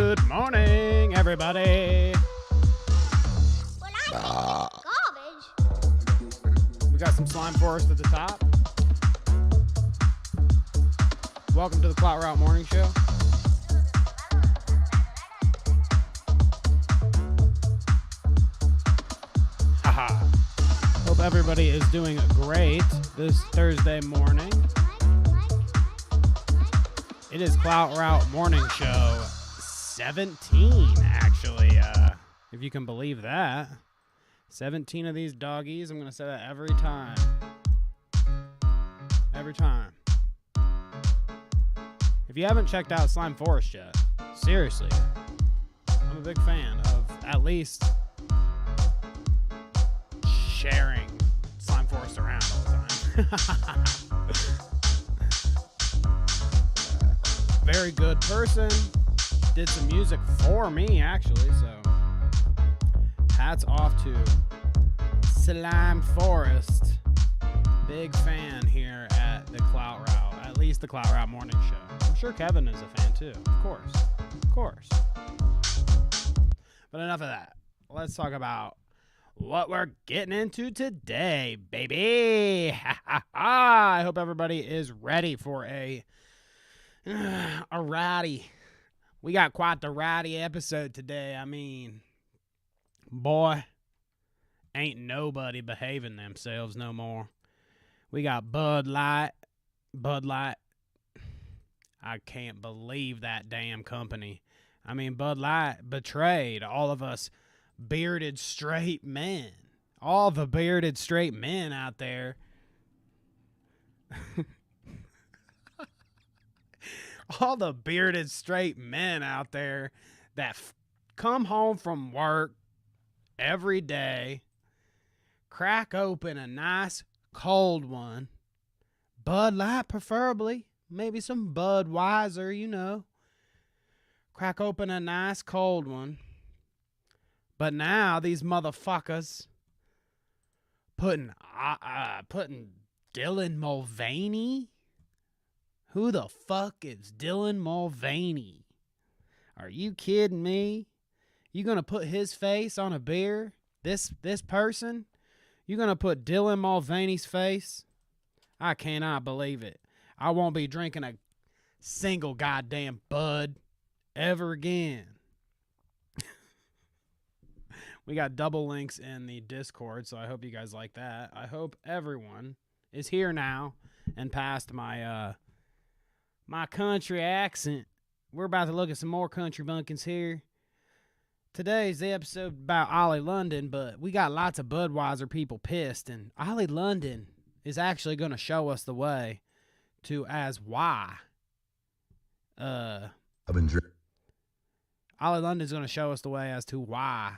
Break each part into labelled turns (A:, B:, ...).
A: Good morning, everybody.
B: When I garbage.
A: We got some slime forest at the top. Welcome to the Clout Route Morning Show. Haha. Hope everybody is doing great this Thursday morning. It is Clout Route Morning Show 17, actually, if you can believe that. 17 of these doggies. I'm going to say that every time. Every time. If you haven't checked out Slime Forest yet, seriously, I'm a big fan of at least sharing Slime Forest around all the time. Very good person. Did some music for me, actually, so hats off to Slime Forest. Big fan here at the Clout Route, at least the Clout Route Morning Show. I'm sure Kevin is a fan too, of course. Of course. But enough of that. Let's talk about what we're getting into today, baby. I hope everybody is ready for a ratty. We got quite the ratty episode today. I mean, boy, ain't nobody behaving themselves no more. We got Bud Light. Bud Light. I can't believe that damn company. I mean, Bud Light betrayed all of us bearded straight men. All the bearded straight men out there. All the bearded straight men out there that come home from work every day, crack open a nice cold one, Bud Light preferably, maybe some Budweiser, you know. Crack open a nice cold one. But now these motherfuckers putting Dylan Mulvaney. Who the fuck is Dylan Mulvaney? Are you kidding me? You gonna put his face on a beer? This person? You gonna put Dylan Mulvaney's face? I cannot believe it. I won't be drinking a single goddamn Bud ever again. We got double links in the Discord, so I hope you guys like that. I hope everyone is here now and past my my country accent. We're about to look at some more country bunkins here. Today's the episode about Ollie London, but we got lots of Budweiser people pissed, and Ollie London is actually going to show us the way to as why.
C: I've been drinking.
A: Ollie London's going to show us the way as to why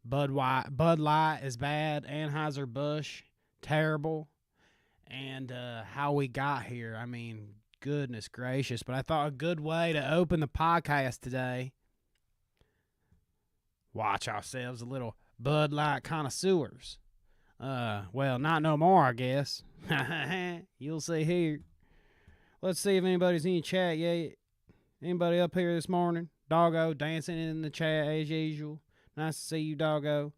A: Bud Light is bad, Anheuser-Busch terrible, and how we got here. I mean, goodness gracious. But I thought a good way to open the podcast today, watch ourselves a little Bud Light connoisseurs. Well, not no more, I guess. You'll see here. Let's see if anybody's in the chat yet. Anybody up here this morning? Doggo dancing in the chat as usual. Nice to see you, Doggo.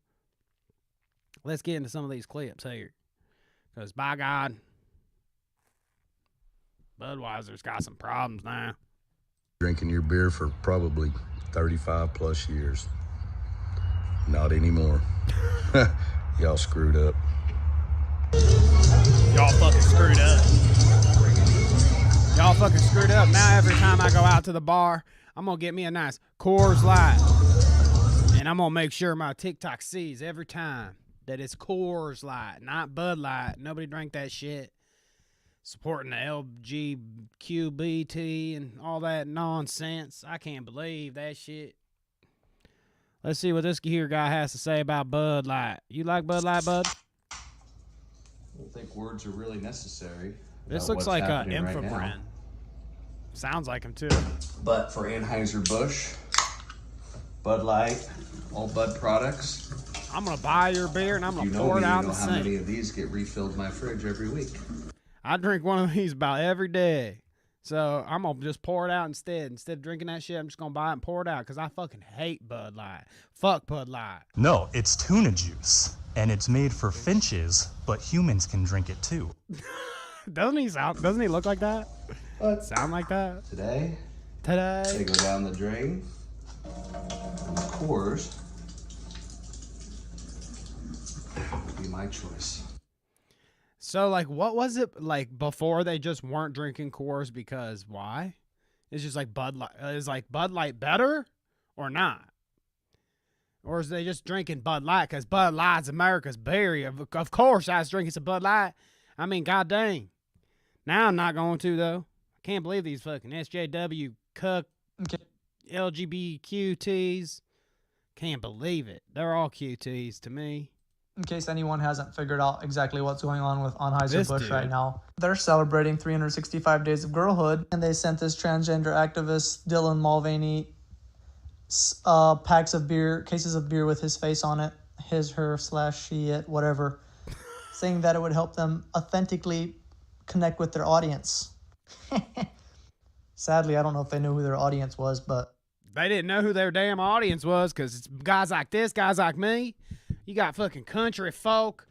A: Let's get into some of these clips here. Because, by God, Budweiser's got some problems now.
C: Drinking your beer for probably 35 plus years. Not anymore. Y'all screwed up.
A: Y'all fucking screwed up. Y'all fucking screwed up. Now every time I go out to the bar, I'm going to get me a nice Coors Light. And I'm going to make sure my TikTok sees every time that it's Coors Light, not Bud Light. Nobody drank that shit. Supporting the LGBT and all that nonsense. I can't believe that shit. Let's see what this here guy has to say about Bud Light. You like Bud Light, Bud?
D: I don't think words are really necessary.
A: This looks like an infrabrand. Right, sounds like him too.
D: But for Anheuser-Busch, Bud Light, all Bud products.
A: I'm going to buy your beer and I'm going to pour it out in the sink.
D: You know how many of these get refilled in my fridge every week.
A: I drink one of these about every day. So I'm going to just pour it out instead. Instead of drinking that shit, I'm just going to buy it and pour it out because I fucking hate Bud Light. Fuck Bud Light.
E: No, it's tuna juice, and it's made for finches, but humans can drink it too.
A: Doesn't he look like that?
D: What?
A: Sound like that?
D: Today, they
A: Today.
D: go down the drain. And the Coors will be my choice.
A: So, like, what was it like before they just weren't drinking Coors because why? It's just like Bud Light. Is like Bud Light better or not? Or is they just drinking Bud Light because Bud Light's America's beer? Of course, I was drinking some Bud Light. I mean, god dang. Now I'm not going to, though. I can't believe these fucking SJW cuck LGBTQTs. Can't believe it. They're all QTs to me.
F: In case anyone hasn't figured out exactly what's going on with Anheuser-Busch
A: dude.
F: right now. They're celebrating 365 days of girlhood, and they sent this transgender activist, Dylan Mulvaney, cases of beer with his face on it, his, her, slash, she, it, whatever, saying that it would help them authentically connect with their audience. Sadly, I don't know if they knew who their audience was, but...
A: They didn't know who their damn audience was because it's guys like this, guys like me. You got fucking country folk,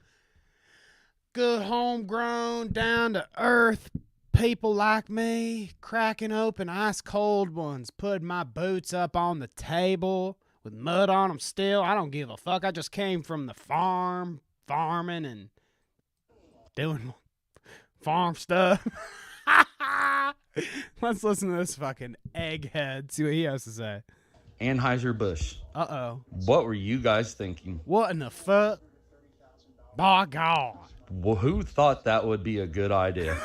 A: good homegrown, down to earth people like me, cracking open ice cold ones, putting my boots up on the table with mud on them still. I don't give a fuck. I just came from the farming and doing farm stuff. Let's listen to this fucking egghead, see what he has to say.
G: Anheuser-Busch.
A: Uh-oh.
G: What were you guys thinking?
A: What in the fuck? By God.
G: Well, who thought that would be a good idea?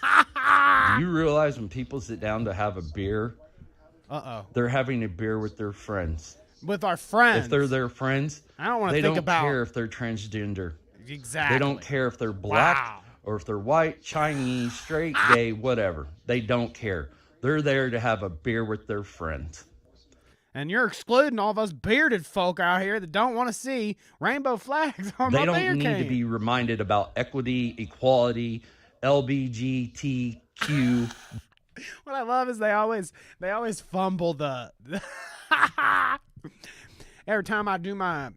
G: Do you realize when people sit down to have a beer, they're having a beer with their friends?
A: With our friends.
G: If they're their friends,
A: I don't want to
G: they
A: think
G: don't
A: about...
G: care if they're transgender.
A: Exactly.
G: They don't care if they're black
A: Wow.
G: or if they're white, Chinese, straight, gay, whatever. They don't care. They're there to have a beer with their friends.
A: And you're excluding all of us bearded folk out here that don't want to see rainbow flags on
G: They
A: my
G: don't
A: beer
G: need
A: can.
G: to be reminded about equity, equality, LBGTQ.
A: What I love is they always fumble the every time I do my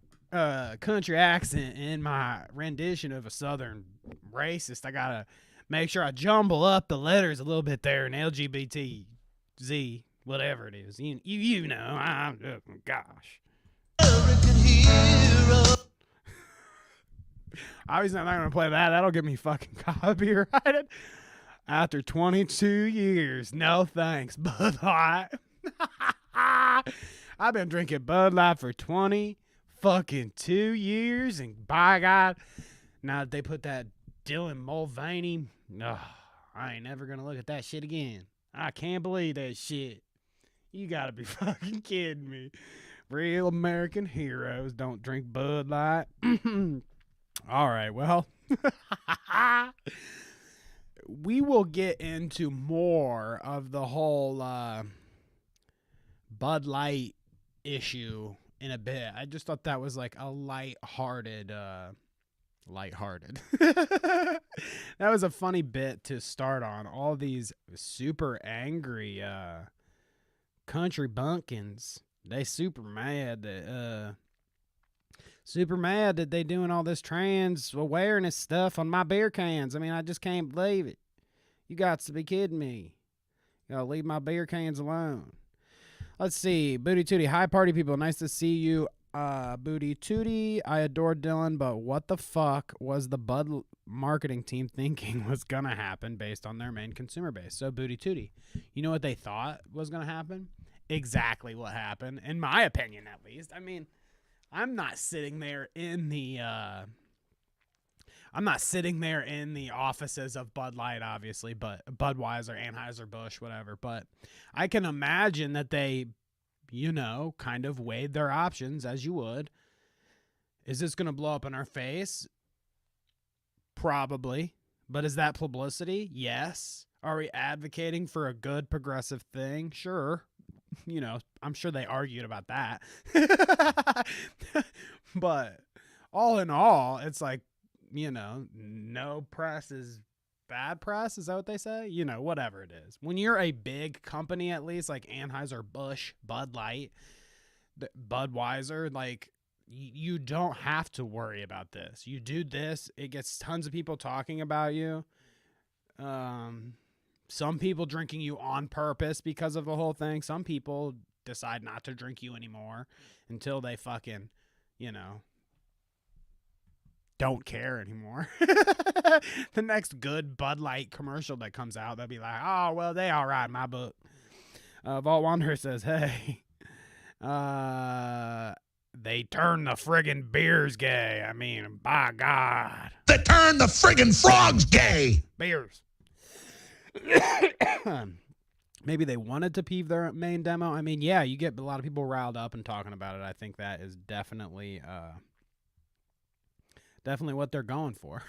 A: country accent in my rendition of a southern racist, I gotta make sure I jumble up the letters a little bit there in LGBTZ, whatever it is. You know, gosh. Obviously, I'm not gonna play that. That'll get me fucking copyrighted. After 22 years, no thanks, Bud Light. I've been drinking Bud Light for 22 years, and by God, now that they put that Dylan Mulvaney, I ain't never gonna look at that shit again. I can't believe that shit. You gotta be fucking kidding me. Real American heroes don't drink Bud Light. All right, well, we will get into more of the whole Bud Light issue in a bit. I just thought that was like a lighthearted. That was a funny bit to start on. All these super angry country bumpkins. They super mad that they doing all this trans awareness stuff on my beer cans. I mean, I just can't believe it. You got to be kidding me. You gotta leave my beer cans alone. Let's see. Booty Tootie. Hi, party people. Nice to see you. Booty Tootie. I adore Dylan, but what the fuck was the Bud marketing team thinking was gonna happen based on their main consumer base? So, Booty Tootie, you know what they thought was gonna happen? Exactly what happened, in my opinion, at least. I mean, I'm not sitting there in the offices of Bud Light, obviously, but Budweiser, Anheuser-Busch, whatever. But I can imagine that they, kind of weighed their options as you would. Is this going to blow up in our face? Probably. But is that publicity? Yes. Are we advocating for a good progressive thing? Sure. I'm sure they argued about that. But all in all, it's like, no press is bad press. Is that what they say? You know, whatever it is. When you're a big company, at least like Anheuser-Busch, Bud Light, Budweiser, like you don't have to worry about this. You do this, it gets tons of people talking about you. Some people drinking you on purpose because of the whole thing. Some people decide not to drink you anymore until they fucking, you know, don't care anymore. The next good Bud Light commercial that comes out, they'll be like, oh, well, they all right in my book. Vault Wanderer says, hey, they turn the friggin' beers gay. I mean, by God.
B: They turn the friggin' frogs gay.
A: Beers. Maybe they wanted to peeve their main demo. I mean, yeah, you get a lot of people riled up and talking about it. I think that is definitely what they're going for.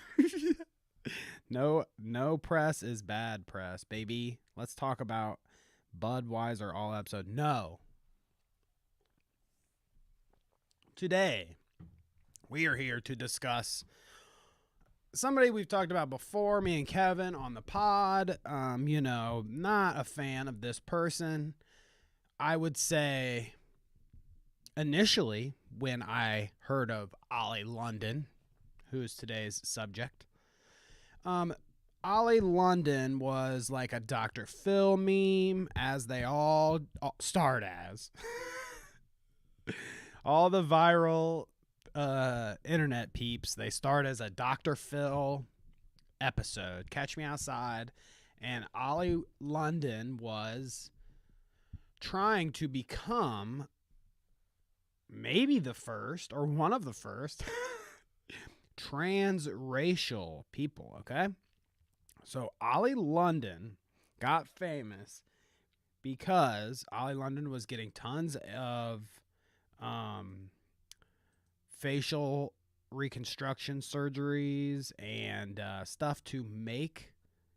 A: No press is bad press, baby. Let's talk about Budweiser all episode. No. Today, we are here to discuss somebody we've talked about before, me and Kevin on the pod. You know, not a fan of this person. I would say initially when I heard of Ollie London, who is today's subject, Ollie London was like a Dr. Phil meme, as they all start as. All the viral internet peeps, they start as a Dr. Phil episode, Catch Me Outside, and Ollie London was trying to become maybe the first or one of the first transracial people, okay? So Ollie London got famous because Ollie London was getting tons of facial reconstruction surgeries and stuff to make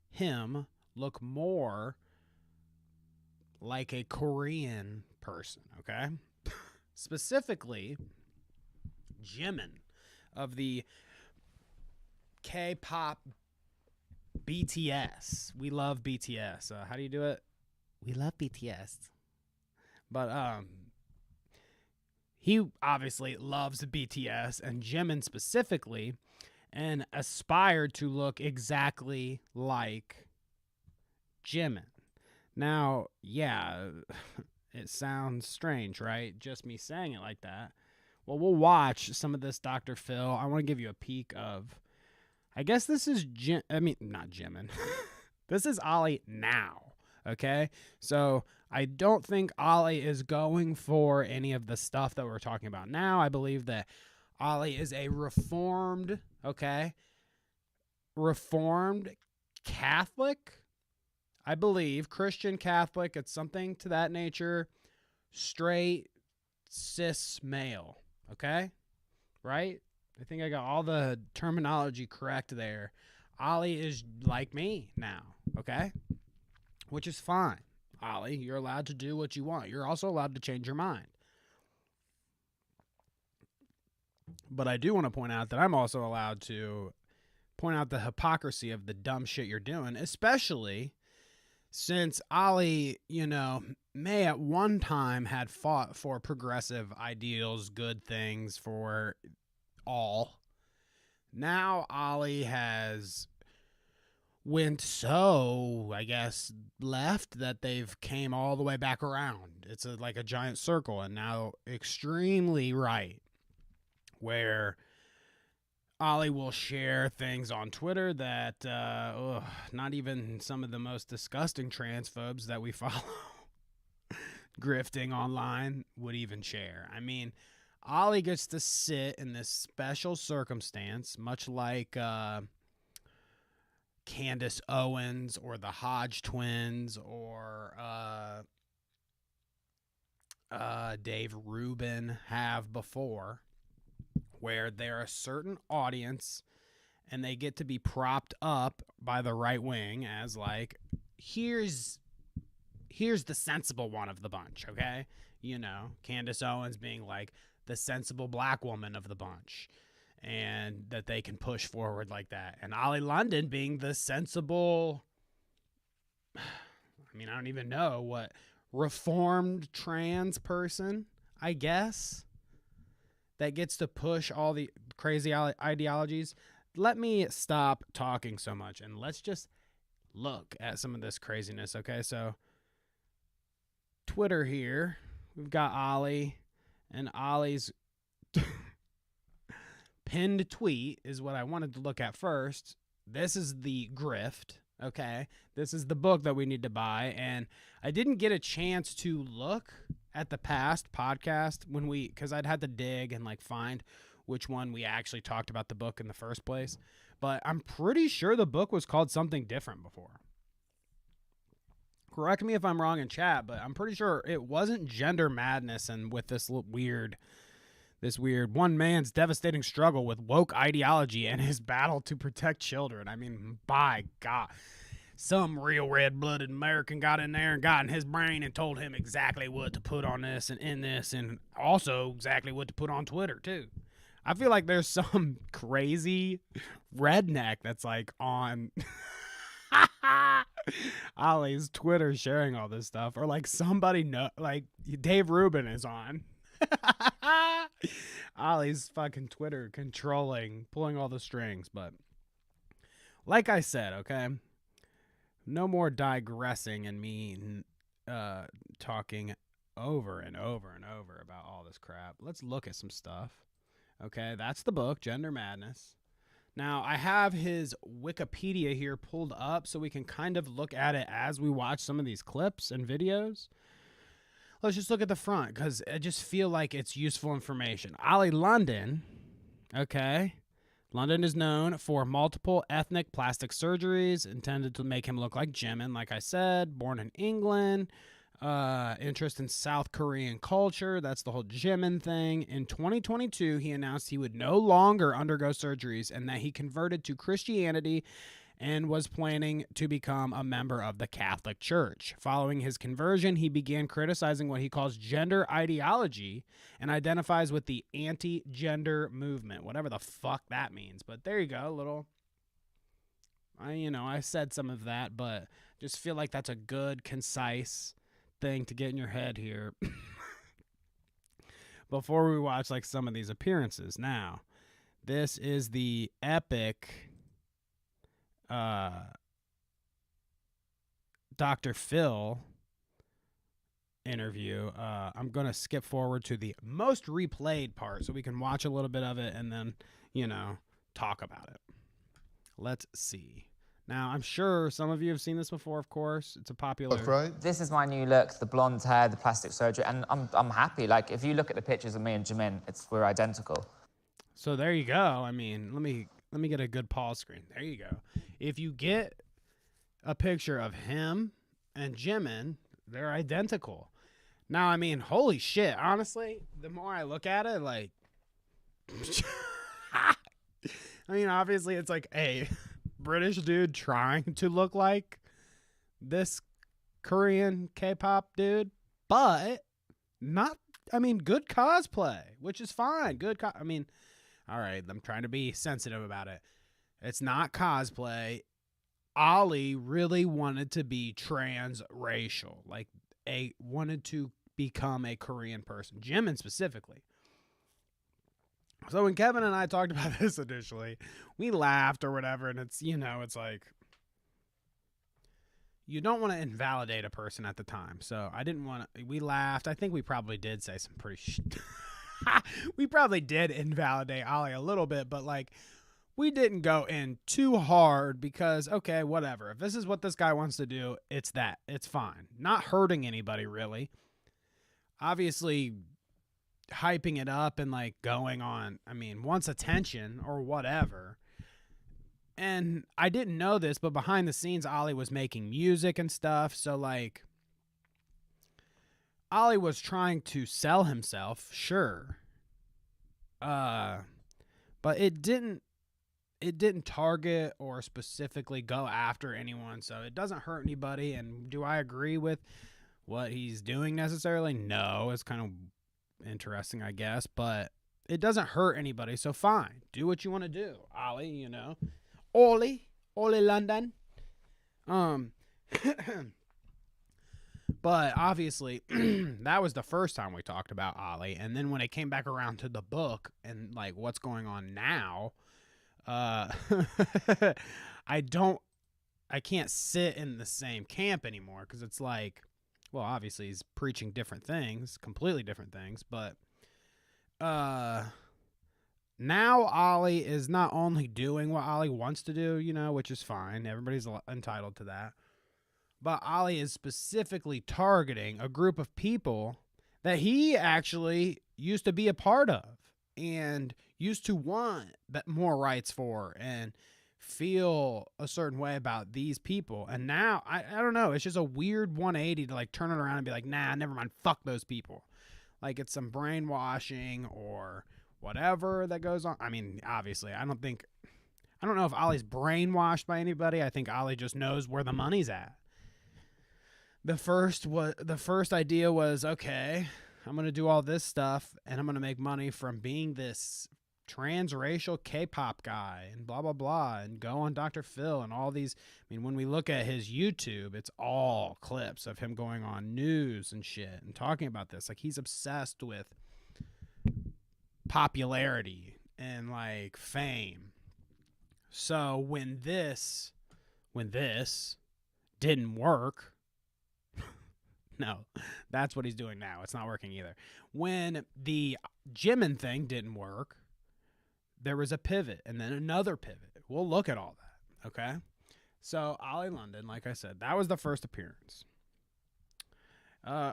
A: him look more like a Korean person, okay? Specifically, Jimin of the K-pop BTS. We love BTS. How do you do it? We love BTS. But he obviously loves BTS and Jimin specifically, and aspired to look exactly like Jimin. Now, yeah, it sounds strange, right? Just me saying it like that. Well, we'll watch some of this Dr. Phil. I want to give you a peek of, I guess this is not Jimin. This is Ollie now, okay? So I don't think Ollie is going for any of the stuff that we're talking about now. I believe that Ollie is a reformed Catholic. I believe Christian Catholic. It's something to that nature. Straight, cis male, okay? Right? I think I got all the terminology correct there. Ollie is like me now, okay? Which is fine. Ollie, you're allowed to do what you want. You're also allowed to change your mind. But I do want to point out that I'm also allowed to point out the hypocrisy of the dumb shit you're doing, especially since Ollie, you know, may at one time had fought for progressive ideals, good things for all. Now Ollie has went so, I guess, left that they've came all the way back around. It's like a giant circle, and now extremely right, where Ollie will share things on Twitter that not even some of the most disgusting transphobes that we follow grifting online would even share. I mean, Ollie gets to sit in this special circumstance, much like Candace Owens or the Hodge twins or Dave Rubin have before, where they're a certain audience and they get to be propped up by the right wing as like, here's the sensible one of the bunch, okay? You know, Candace Owens being like the sensible black woman of the bunch. and that they can push forward like that. And Ollie London being the sensible, I mean, I don't even know what, reformed trans person, I guess, that gets to push all the crazy ideologies. Let me stop talking so much and let's just look at some of this craziness, okay? So Twitter here, we've got Ollie, and Ollie's pinned tweet is what I wanted to look at first. This is the grift, okay? This is the book that we need to buy, and I didn't get a chance to look at the past podcast because I'd had to dig and like find which one we actually talked about the book in the first place. But I'm pretty sure the book was called something different before. Correct me if I'm wrong in chat, but I'm pretty sure it wasn't Gender Madness and with this weird one man's devastating struggle with woke ideology and his battle to protect children. I mean, by God. Some real red-blooded American got in there and got in his brain and told him exactly what to put on this and in this, and also exactly what to put on Twitter, too. I feel like there's some crazy redneck that's like on Ollie's Twitter sharing all this stuff, or like somebody like Dave Rubin is on Ollie's fucking Twitter pulling all the strings. But like I said, okay, no more digressing and me talking over and over and over about all this crap. Let's look at some stuff. Okay, that's the book, Gender Madness. Now, I have his Wikipedia here pulled up so we can kind of look at it as we watch some of these clips and videos. Let's just look at the front because I just feel like it's useful information. Ollie London, okay. London is known for multiple ethnic plastic surgeries intended to make him look like Jimin, like I said, born in England. Interest in South Korean culture. That's the whole Jimin thing. In 2022, he announced he would no longer undergo surgeries and that he converted to Christianity and was planning to become a member of the Catholic Church. Following his conversion, he began criticizing what he calls gender ideology and identifies with the anti-gender movement, whatever the fuck that means. But there you go, I said some of that, but just feel like that's a good, concise thing to get in your head here before we watch like some of these appearances. Now, this is the epic Dr. Phil interview. I'm going to skip forward to the most replayed part so we can watch a little bit of it and then, talk about it. Let's see. Now, I'm sure some of you have seen this before, of course. It's a popular...
H: That's right.
I: This is my new look, the blonde hair, the plastic surgery, and I'm happy. Like, if you look at the pictures of me and Jimin, we're identical.
A: So there you go. I mean, let me get a good pause screen. There you go. If you get a picture of him and Jimin, they're identical. Now, I mean, holy shit. Honestly, the more I look at it, like... I mean, obviously, it's like a British dude trying to look like this Korean K-pop dude, but not, I mean, good cosplay, which is fine. I mean, all right, I'm trying to be sensitive about it. It's not cosplay. Ollie really wanted to be transracial, like wanted to become a Korean person, Jimin specifically. So when Kevin and I talked about this initially, we laughed or whatever, and it's, it's like, you don't want to invalidate a person at the time. So I didn't want to, we laughed. I think we probably did say some pretty we probably did invalidate Ollie a little bit, but like, we didn't go in too hard because, okay, whatever. If this is what this guy wants to do, it's fine. Not hurting anybody, really. Obviously, hyping it up and like going on, I mean, wants attention or whatever. And I didn't know this, but behind the scenes, Ollie was making music and stuff. So like, Ollie was trying to sell himself, sure. But it didn't target or specifically go after anyone. So it doesn't hurt anybody. And do I agree with what he's doing necessarily? No, it's kind of interesting, I guess, but it doesn't hurt anybody, so fine. Do what you want to do, Ollie, you know. Oli London. But obviously, that was the first time we talked about Ollie. And then when it came back around to the book and like what's going on now, I can't sit in the same camp anymore, because it's like, well, obviously he's preaching different things, completely different things, but now Ollie is not only doing what Ollie wants to do, you know, which is fine. Everybody's entitled to that. But Ollie is specifically targeting a group of people that he actually used to be a part of and used to want more rights for and feel a certain way about these people. And now, I don't know, it's just a weird 180 to like turn it around and be like, nah, never mind, fuck those people. Like it's some brainwashing or whatever that goes on. I mean, obviously, I don't know if Ollie's brainwashed by anybody. I think Ollie just knows where the money's at. The first idea was, okay, I'm going to do all this stuff and I'm going to make money from being this transracial K-pop guy and blah, blah, blah, and go on Dr. Phil and all these. I mean, when we look at his YouTube, it's all clips of him going on news and shit and talking about this. Like, he's obsessed with popularity and like fame. So when this didn't work, no, that's what he's doing now. It's not working either. When the Jimin thing didn't work, there was a pivot and then another pivot. We'll look at all that, okay? So Ollie London, like I said, that was the first appearance. I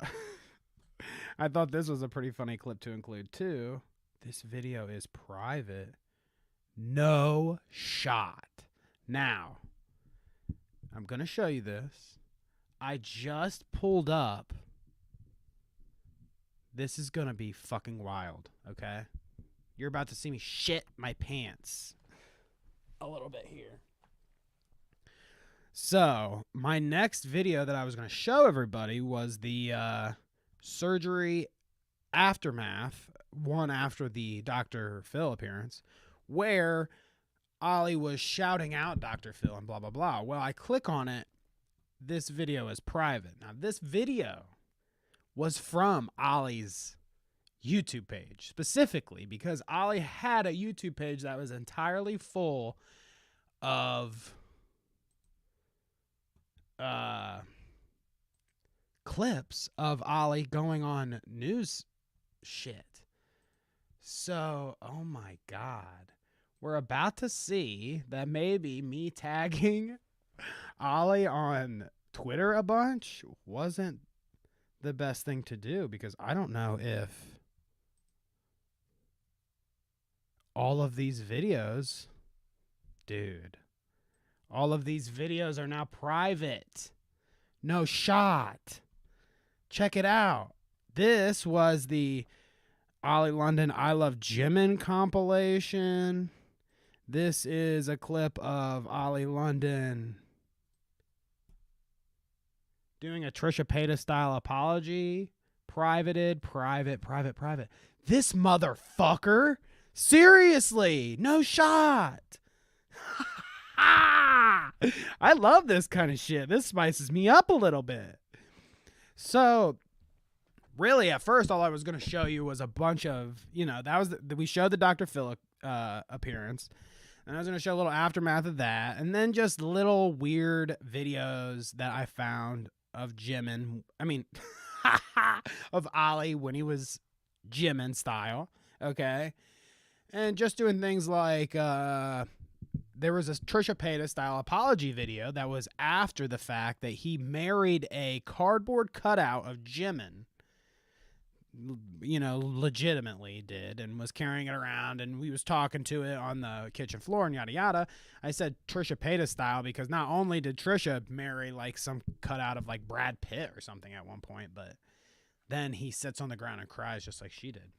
A: thought this was a pretty funny clip to include too. This video is private. No shot. Now, I'm going to show you this. I just pulled up. This is going to be fucking wild, okay? You're about to see me shit my pants a little bit here. So, my next video that I was going to show everybody was the surgery aftermath, one after the Dr. Phil appearance, where Ollie was shouting out Dr. Phil and blah, blah, blah. Well, I click on it. This video is private. Now, this video was from Ollie's YouTube page, specifically because Ollie had a YouTube page that was entirely full of clips of Ollie going on news shit. So, oh my God. We're about to see that maybe me tagging Ollie on Twitter a bunch wasn't the best thing to do, because I don't know if all of these videos, dude, all of these videos are now private. No shot. Check it out. This was the Ollie London I Love Jimin compilation. This is a clip of Ollie London doing a Trisha Paytas style apology. Privated, private. This motherfucker? Seriously, no shot. I love this kind of shit. This spices me up a little bit. So, really, at first, all I was going to show you was a bunch of, you know, that was we showed the Dr. Phil appearance. And I was going to show a little aftermath of that. And then just little weird videos that I found of Jimin. I mean, of Ollie when he was Jimin style. Okay. And just doing things like, there was a Trisha Paytas style apology video that was after the fact that he married a cardboard cutout of Jimin. You know, legitimately did, and was carrying it around, and we was talking to it on the kitchen floor and yada yada. I said Trisha Paytas style because not only did Trisha marry like some cutout of like Brad Pitt or something at one point, but then he sits on the ground and cries just like she did.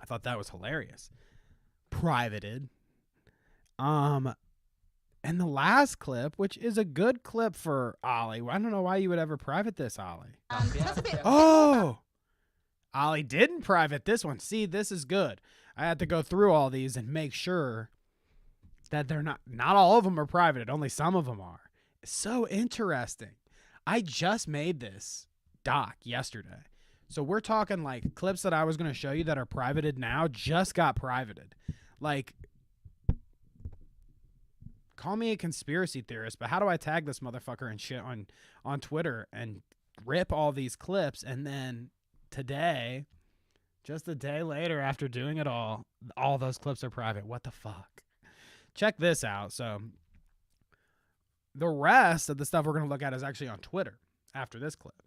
A: I thought that was hilarious. Privated. And the last clip, which is a good clip for Ollie. I don't know why you would ever private this, Ollie. Oh! Ollie didn't private this one. See, this is good. I had to go through all these and make sure that they're not all of them are private. Only some of them are. It's so interesting. I just made this doc yesterday. So we're talking like clips that I was going to show you that are privated now just got privated. Like, call me a conspiracy theorist, but how do I tag this motherfucker and shit on Twitter and rip all these clips? And then today, just a day later after doing it all those clips are private. What the fuck? Check this out. So the rest of the stuff we're going to look at is actually on Twitter after this clip.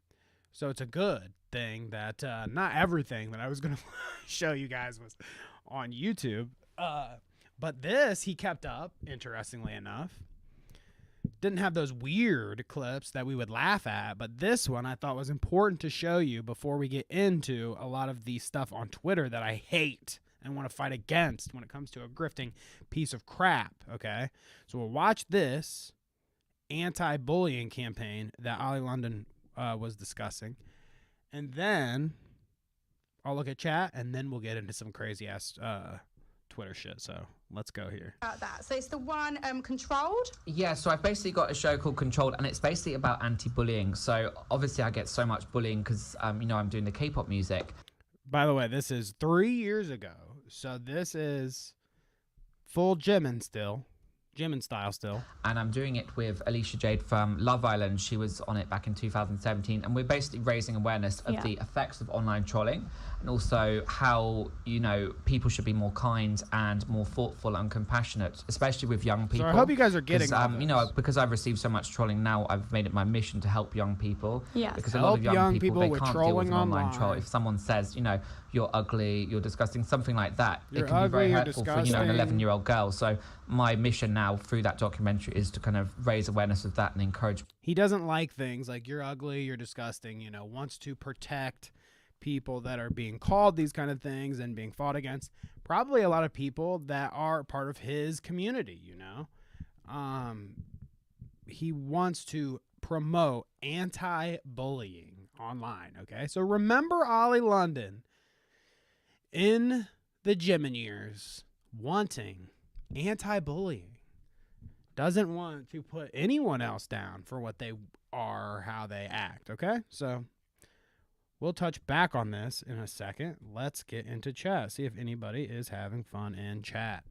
A: So it's a good thing that not everything that I was going to show you guys was on YouTube. But this he kept up, interestingly enough. Didn't have those weird clips that we would laugh at, but this one I thought was important to show you before we get into a lot of the stuff on Twitter that I hate and want to fight against when it comes to a grifting piece of crap, okay? So we'll watch this anti-bullying campaign that Ollie London was discussing, and then I'll look at chat, and then we'll get into some crazy-ass Twitter shit, so let's go here.
H: About that. So it's the one Controlled?
J: Yeah, so I've basically got a show called Controlled, and it's basically about anti-bullying. So obviously I get so much bullying because, I'm doing the K-pop music.
A: By the way, this is 3 years ago, so this is full Jimin style still.
J: And I'm doing it with Alicia Jade from Love Island. She was on it back in 2017. And we're basically raising awareness of the effects of online trolling and also how, people should be more kind and more thoughtful and compassionate, especially with young people.
A: So I hope you guys are getting
J: because I've received so much trolling now, I've made it my mission to help young people.
H: Yes.
J: Because a lot of young people they
A: with
J: can't deal with
A: trolling
J: an online
A: online.
J: troll. If someone says, you're ugly, you're disgusting, something like that,
A: You're
J: it can be very
A: ugly, you're
J: hurtful for, an
A: disgusting.
J: 11-year-old girl. So my mission now through that documentary is to kind of raise awareness of that and encourage.
A: He doesn't like things like you're ugly, you're disgusting, wants to protect people that are being called these kind of things and being fought against. Probably a lot of people that are part of his community, He wants to promote anti-bullying online, okay? So remember Ollie London in the Jimin years wanting anti-bullying. Doesn't want to put anyone else down for what they are or how they act, okay? So we'll touch back on this in a second. Let's get into chat. See if anybody is having fun in chat.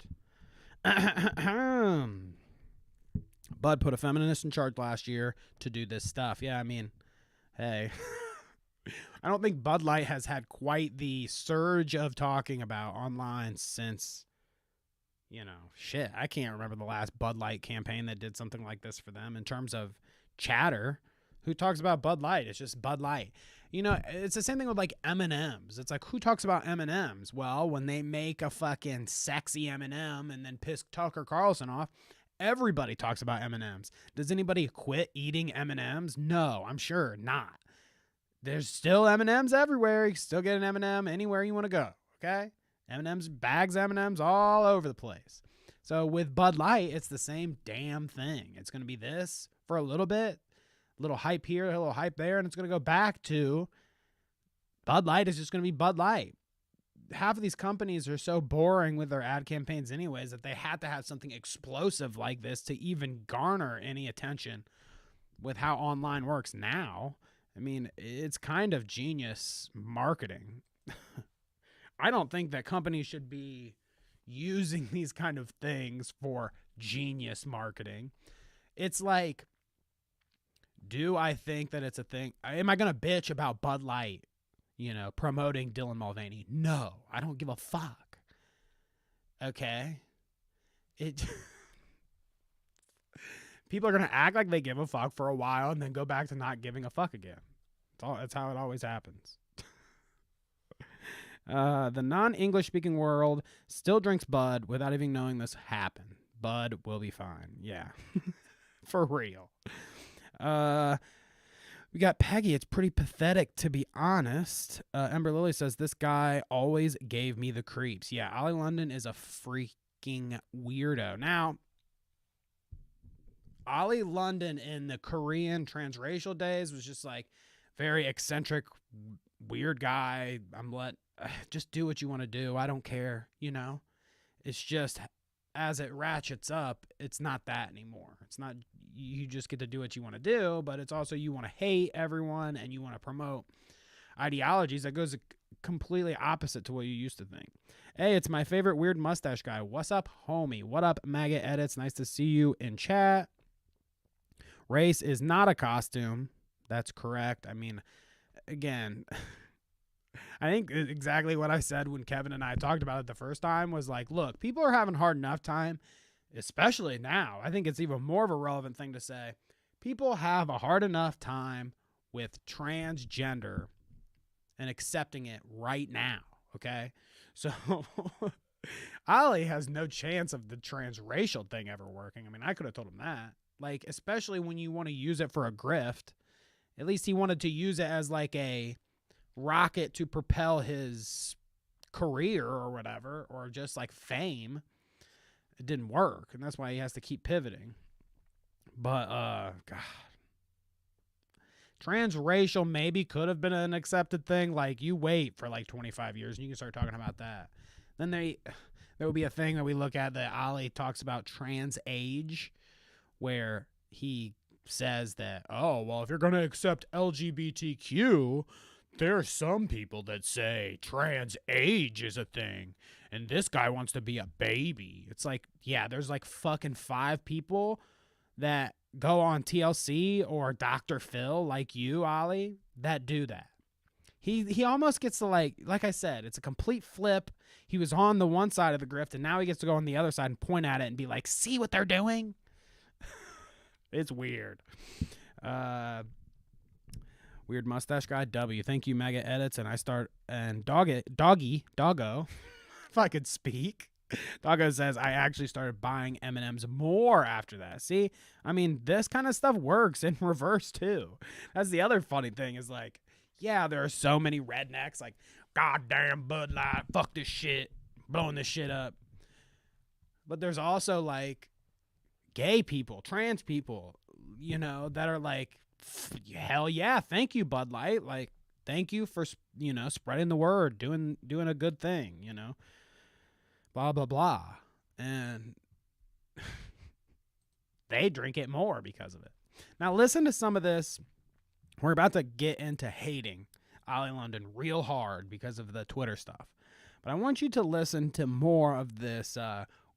A: Bud put a feminist in charge last year to do this stuff. Yeah, I mean, hey. I don't think Bud Light has had quite the surge of talking about online since, shit. I can't remember the last Bud Light campaign that did something like this for them in terms of chatter. Who talks about Bud Light? It's just Bud Light. It's the same thing with like M&Ms. It's like, who talks about M&Ms? Well, when they make a fucking sexy M&M and then piss Tucker Carlson off, everybody talks about M&Ms. Does anybody quit eating M&Ms? No, I'm sure not. There's still M&Ms everywhere. You can still get an M&M anywhere you want to go, okay? M&Ms, bags of M&Ms all over the place. So with Bud Light, it's the same damn thing. It's going to be this for a little bit. A little hype here, a little hype there, and it's going to go back to Bud Light is just going to be Bud Light. Half of these companies are so boring with their ad campaigns anyways that they had to have something explosive like this to even garner any attention with how online works now. I mean, it's kind of genius marketing. I don't think that companies should be using these kind of things for genius marketing. It's like, do I think that it's a thing? Am I going to bitch about Bud Light, promoting Dylan Mulvaney? No, I don't give a fuck. Okay? People are going to act like they give a fuck for a while and then go back to not giving a fuck again. That's how it always happens. The non-English speaking world still drinks Bud without even knowing this happened. Bud will be fine. Yeah. For real. We got Peggy. It's pretty pathetic, to be honest. Ember Lily says, this guy always gave me the creeps. Yeah, Ollie London is a freaking weirdo. Now, Ollie London in the Korean transracial days was just like very eccentric, weird guy. just do what you want to do. I don't care, you know? It's just as it ratchets up, it's not that anymore. It's not, you just get to do what you want to do, but it's also you want to hate everyone and you want to promote ideologies that goes completely opposite to what you used to think. Hey, it's my favorite weird mustache guy. What's up, homie? What up, Maggot Edits? Nice to see you in chat. Race is not a costume. That's correct. I mean, again, I think exactly what I said when Kevin and I talked about it the first time was like, look, people are having hard enough time, especially now. I think it's even more of a relevant thing to say. People have a hard enough time with transgender and accepting it right now, okay? So Ollie has no chance of the transracial thing ever working. I mean, I could have told him that. Like, especially when you want to use it for a grift. At least he wanted to use it as like a rocket to propel his career or whatever, or just like fame. It didn't work, and that's why he has to keep pivoting. But God, transracial maybe could have been an accepted thing. Like, you wait for like 25 years and you can start talking about that. Then there will be a thing that we look at that Ollie talks about trans age, where he says that, oh, well, if you're going to accept LGBTQ, there are some people that say trans age is a thing, and this guy wants to be a baby. It's like, yeah, there's like fucking 5 people that go on TLC or Dr. Phil, like you, Ollie, that do that. He almost gets to like I said, it's a complete flip. He was on the one side of the grift, and now he gets to go on the other side and point at it and be like, see what they're doing? It's weird. Weird mustache guy W. Thank you, Mega Edits. And Doggo, if I could speak. Doggo says, I actually started buying M&Ms more after that. See, I mean, this kind of stuff works in reverse too. That's the other funny thing is like, yeah, there are so many rednecks like, goddamn Bud Light, fuck this shit, blowing this shit up. But there's also like gay people, trans people, you know, that are like, hell yeah, thank you, Bud Light. Like, thank you for, you know, spreading the word, doing a good thing, you know, blah, blah, blah. And they drink it more because of it. Now, listen to some of this. We're about to get into hating Ollie London real hard because of the Twitter stuff. But I want you to listen to more of this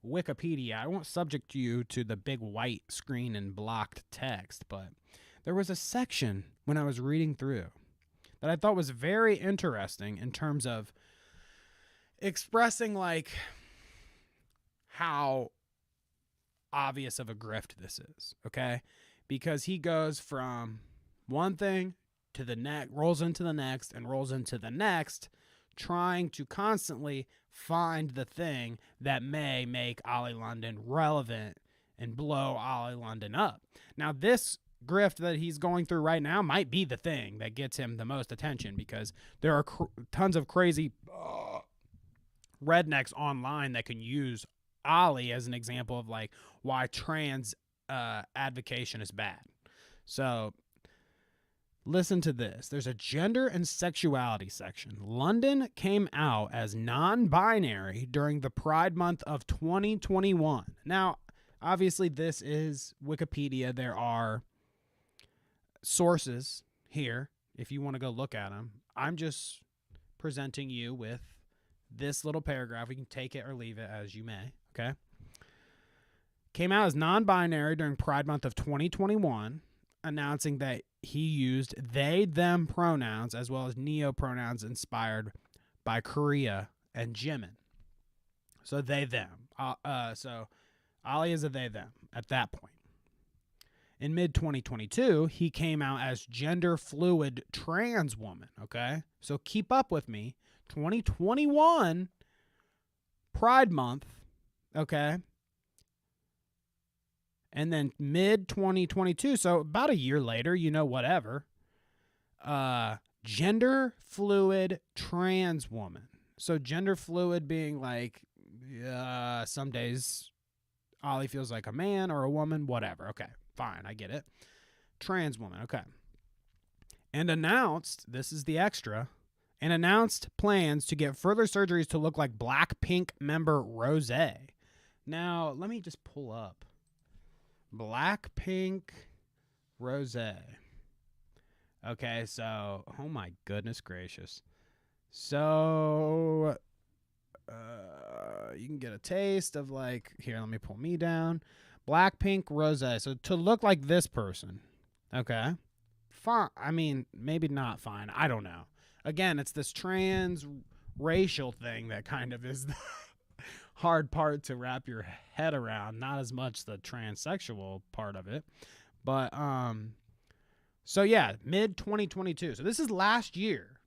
A: Wikipedia. I won't subject you to the big white screen and blocked text, but there was a section when I was reading through that I thought was very interesting in terms of expressing like how obvious of a grift this is, okay? Because he goes from one thing to the next, rolls into the next, and rolls into the next, trying to constantly find the thing that may make Ollie London relevant and blow Ollie London up. Now, this grift that he's going through right now might be the thing that gets him the most attention, because there are tons of crazy rednecks online that can use Ollie as an example of like why trans advocation is bad. So listen to this. There's a gender and sexuality section. London came out as non-binary during the Pride Month of 2021. Now, obviously, this is Wikipedia. There are sources here if you want to go look at them. I'm just presenting you with this little paragraph. You can take it or leave it as you may, okay? Came out as non-binary during Pride Month of 2021, announcing that he used they, them pronouns as well as neo-pronouns inspired by Korea and Jimin. So they, them. So Ollie is a they, them at that point. In mid-2022, he came out as gender-fluid trans woman, okay? So keep up with me. 2021, Pride Month, okay? And then mid-2022, so about a year later, you know, whatever, gender-fluid trans woman. So gender-fluid being like, some days Ollie feels like a man or a woman, whatever. Okay, fine, I get it. Trans woman, okay. And announced, this is the extra, and announced plans to get further surgeries to look like Blackpink member Rose. Now, let me just pull up Blackpink Rose. Okay, so, oh my goodness gracious. So, you can get a taste of like, here, let me pull me down. Blackpink Rose. So, to look like this person, okay? Fine. I mean, maybe not fine. I don't know. Again, it's this trans racial thing that kind of is the hard part to wrap your head around. Not as much the transsexual part of it. But, so yeah, mid 2022. So this is last year.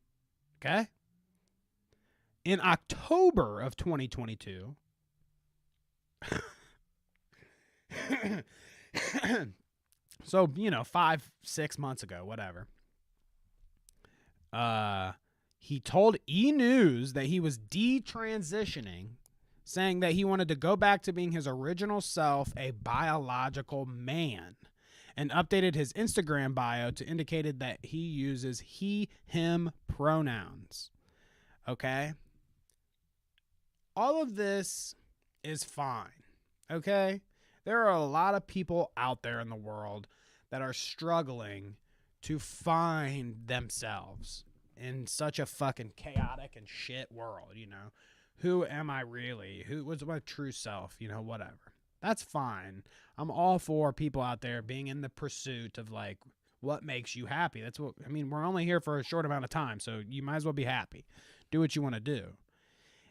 A: Okay. In October of 2022. So, 5-6 months ago, whatever. He told E! News that he was detransitioning, saying that he wanted to go back to being his original self, a biological man, and updated his Instagram bio to indicate that he uses he, him pronouns. Okay? All of this is fine. Okay? There are a lot of people out there in the world that are struggling to find themselves in such a fucking chaotic and shit world, Who am I really? What's my true self? Whatever. That's fine. I'm all for people out there being in the pursuit of like what makes you happy. That's what I mean. We're only here for a short amount of time, so you might as well be happy. Do what you want to do.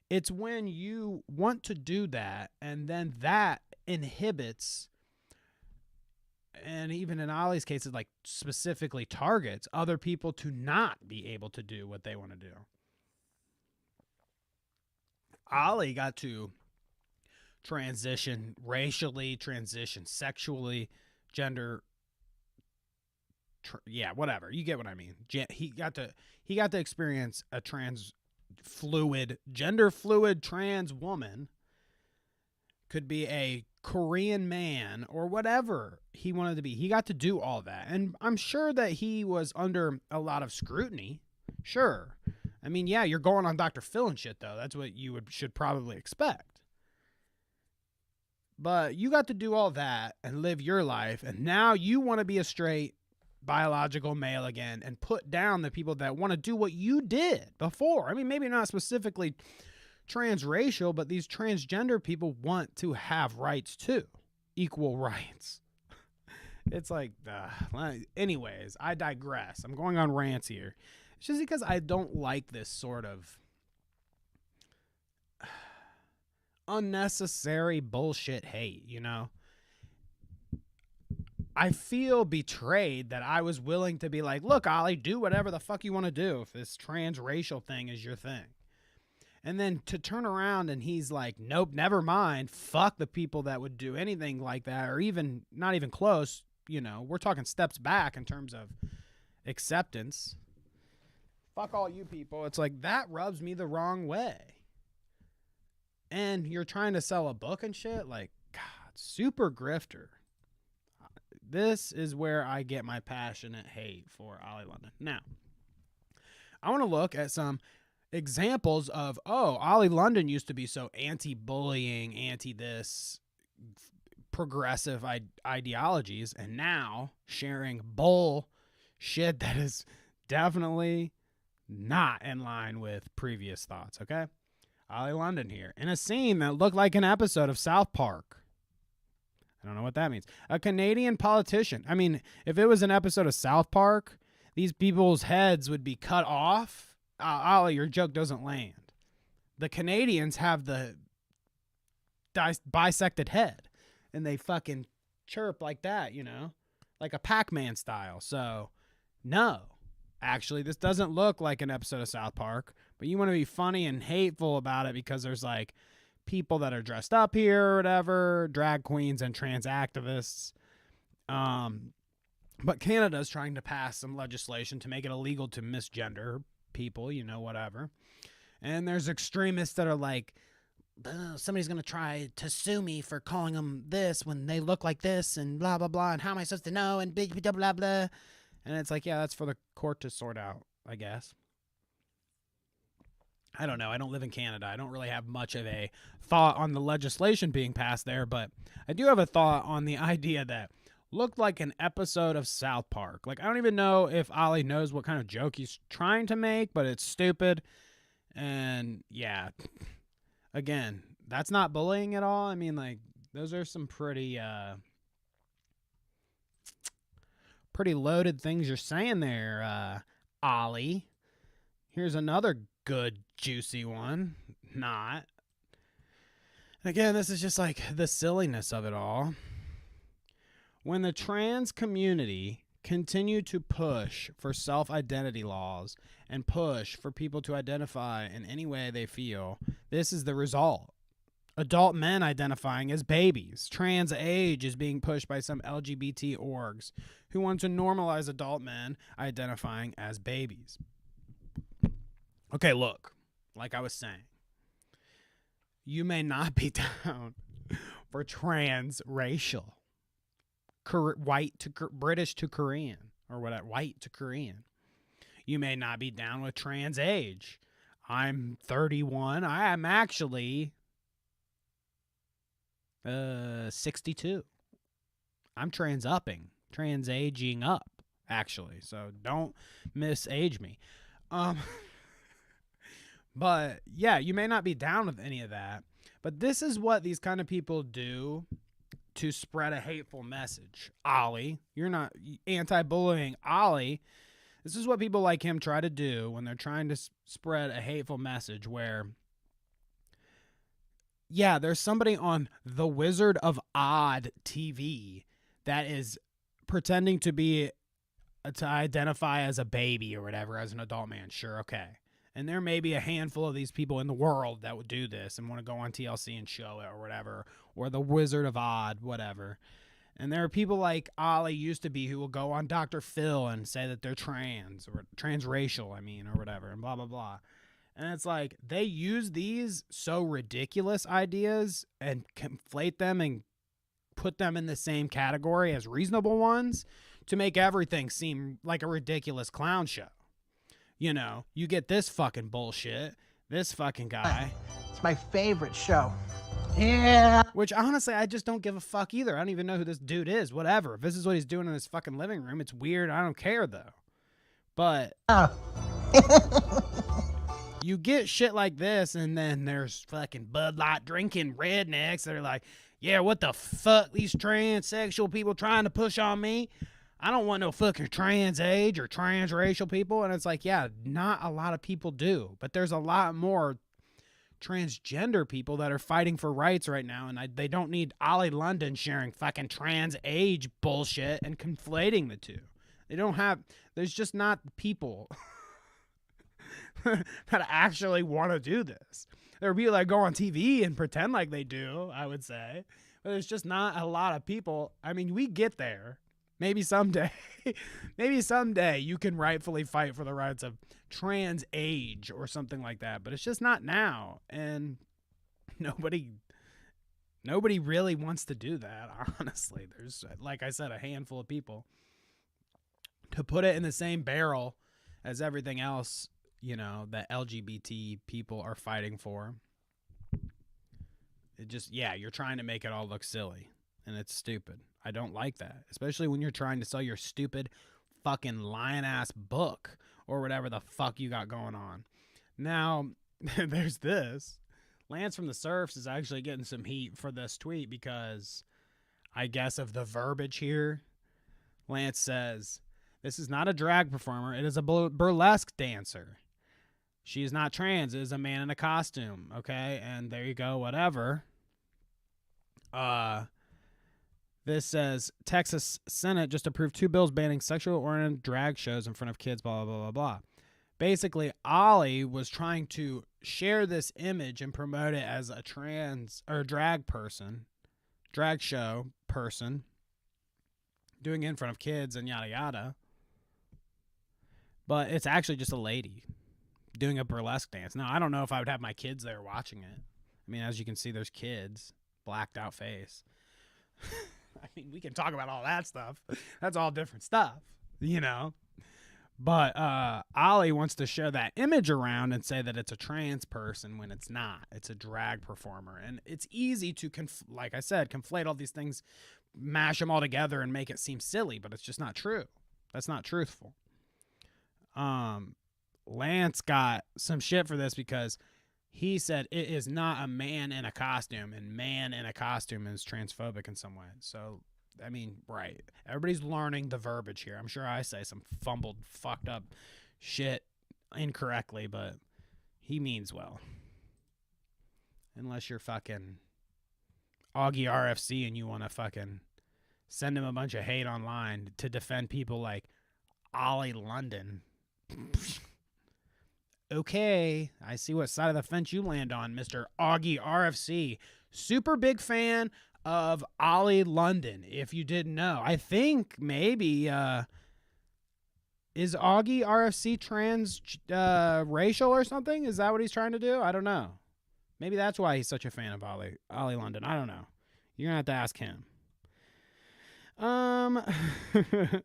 A: It's when you want to do that and then that inhibits, and even in Ollie's case, it like specifically targets other people to not be able to do what they want to do. Ollie got to transition racially, transition sexually, gender, whatever. You get what I mean. He got to experience a gender fluid trans woman. Could be a Korean man or whatever he wanted to be. He got to do all that. And I'm sure that he was under a lot of scrutiny. Sure. I mean, yeah, you're going on Dr. Phil and shit, though. That's what you should probably expect. But you got to do all that and live your life. And now you want to be a straight biological male again and put down the people that want to do what you did before. I mean, maybe not specifically transracial, but these transgender people want to have rights too. Equal rights. It's like, anyways, I digress. I'm going on rants here. It's just because I don't like this sort of unnecessary bullshit hate, I feel betrayed that I was willing to be like, look, Ollie, do whatever the fuck you want to do if this transracial thing is your thing. And then to turn around and he's like, nope, never mind. Fuck the people that would do anything like that, or even not even close. We're talking steps back in terms of acceptance. Fuck all you people. It's like, that rubs me the wrong way. And you're trying to sell a book and shit? Like, God, super grifter. This is where I get my passionate hate for Ollie London. Now, I want to look at some examples of, Ollie London used to be so anti-bullying, anti-this, progressive ideologies, and now sharing bullshit that is definitely not in line with previous thoughts, okay? Ollie London here, in a scene that looked like an episode of South Park. I don't know what that means. A Canadian politician. I mean, if it was an episode of South Park, these people's heads would be cut off. Ollie, your joke doesn't land. The Canadians have the bisected head, and they fucking chirp like that, like a Pac-Man style. So, no. Actually, this doesn't look like an episode of South Park, but you want to be funny and hateful about it because there's like people that are dressed up here or whatever, drag queens and trans activists. But Canada's trying to pass some legislation to make it illegal to misgender people, whatever. And there's extremists that are like, somebody's going to try to sue me for calling them this when they look like this and blah, blah, blah. And how am I supposed to know? And blah, blah, blah, blah. And it's like, yeah, that's for the court to sort out, I guess. I don't know. I don't live in Canada. I don't really have much of a thought on the legislation being passed there, but I do have a thought on the idea that looked like an episode of South Park. Like, I don't even know if Ollie knows what kind of joke he's trying to make, but it's stupid. And yeah, again, that's not bullying at all. I mean, like, those are some pretty loaded things you're saying there, Ollie. Here's another good, juicy one. Not. Again, this is just like the silliness of it all. When the trans community continue to push for self-identity laws and push for people to identify in any way they feel, this is the result. Adult men identifying as babies. Trans age is being pushed by some LGBT orgs who want to normalize adult men identifying as babies. Okay, look, like I was saying, you may not be down for transracial. White to British to Korean, or whatever, white to Korean. You may not be down with trans age. I'm 31. I am actually 62. I'm trans aging up, actually. So don't misage me. But yeah, you may not be down with any of that, but this is what these kind of people do to spread a hateful message. Ollie, you're not anti-bullying. Ollie, this is what people like him try to do when they're trying to spread a hateful message where, yeah, there's somebody on The Wizard of Odd TV that is pretending to identify as a baby or whatever, as an adult man. Sure, okay. And there may be a handful of these people in the world that would do this and want to go on TLC and show it or whatever, or The Wizard of Odd, whatever. And there are people like Ollie used to be who will go on Dr. Phil and say that they're trans or transracial, or whatever, and blah, blah, blah. And it's like they use these so ridiculous ideas and conflate them and put them in the same category as reasonable ones to make everything seem like a ridiculous clown show. You know, you get this fucking bullshit, this fucking guy.
K: It's my favorite show. Yeah.
A: Which, honestly, I just don't give a fuck either. I don't even know who this dude is. Whatever. If this is what he's doing in his fucking living room, it's weird. I don't care, though. But you get shit like this, and then there's fucking Bud Light drinking rednecks that are like, yeah, what the fuck, these transsexual people trying to push on me? I don't want no fucking trans age or transracial people. And it's like, yeah, not a lot of people do. But there's a lot more transgender people that are fighting for rights right now. And they don't need Ollie London sharing fucking trans age bullshit and conflating the two. There's just not people that actually want to do this. There are people that go on TV and pretend like they do, I would say. But there's just not a lot of people. I mean, we get there. Maybe someday you can rightfully fight for the rights of trans age or something like that, but it's just not now. And nobody really wants to do that, honestly. There's, like I said, a handful of people. To put it in the same barrel as everything else, that LGBT people are fighting for. It just, yeah, you're trying to make it all look silly, and it's stupid. I don't like that, especially when you're trying to sell your stupid fucking lion-ass book or whatever the fuck you got going on. Now, there's this. Lance from the Surfs is actually getting some heat for this tweet because I guess of the verbiage here. Lance says, this is not a drag performer. It is a burlesque dancer. She is not trans. It is a man in a costume, okay? And there you go, whatever. This says, Texas Senate just approved 2 bills banning sexual-oriented drag shows in front of kids, blah, blah, blah, blah. Basically, Ollie was trying to share this image and promote it as a trans or drag show person, doing it in front of kids and yada, yada. But it's actually just a lady doing a burlesque dance. Now, I don't know if I would have my kids there watching it. I mean, as you can see, there's kids, blacked out face. I mean, we can talk about all that stuff. That's all different stuff, But Ollie wants to show that image around and say that it's a trans person when it's not. It's a drag performer. And it's easy to, like I said, conflate all these things, mash them all together and make it seem silly, but it's just not true. That's not truthful. Lance got some shit for this because he said it is not a man in a costume, and man in a costume is transphobic in some way. So, I mean, right. Everybody's learning the verbiage here. I'm sure I say some fumbled, fucked up shit incorrectly, but he means well. Unless you're fucking Augie RFC and you want to fucking send him a bunch of hate online to defend people like Ollie London. Okay, I see what side of the fence you land on, Mr. Augie RFC. Super big fan of Ollie London, if you didn't know. I think maybe, is Augie RFC trans racial or something? Is that what he's trying to do? I don't know. Maybe that's why he's such a fan of Ollie London. I don't know. You're going to have to ask him.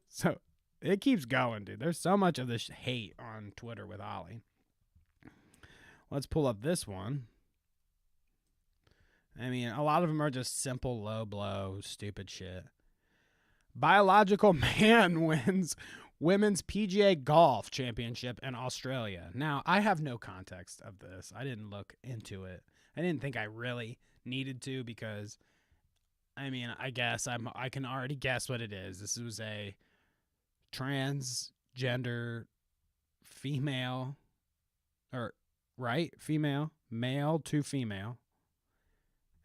A: So it keeps going, dude. There's so much of this hate on Twitter with Ollie. Let's pull up this one. I mean, a lot of them are just simple, low blow, stupid shit. Biological man wins women's PGA golf championship in Australia. Now, I have no context of this. I didn't look into it. I didn't think I really needed to because, I mean, I guess I can already guess what it is. This was a transgender female, or right? Female, male to female.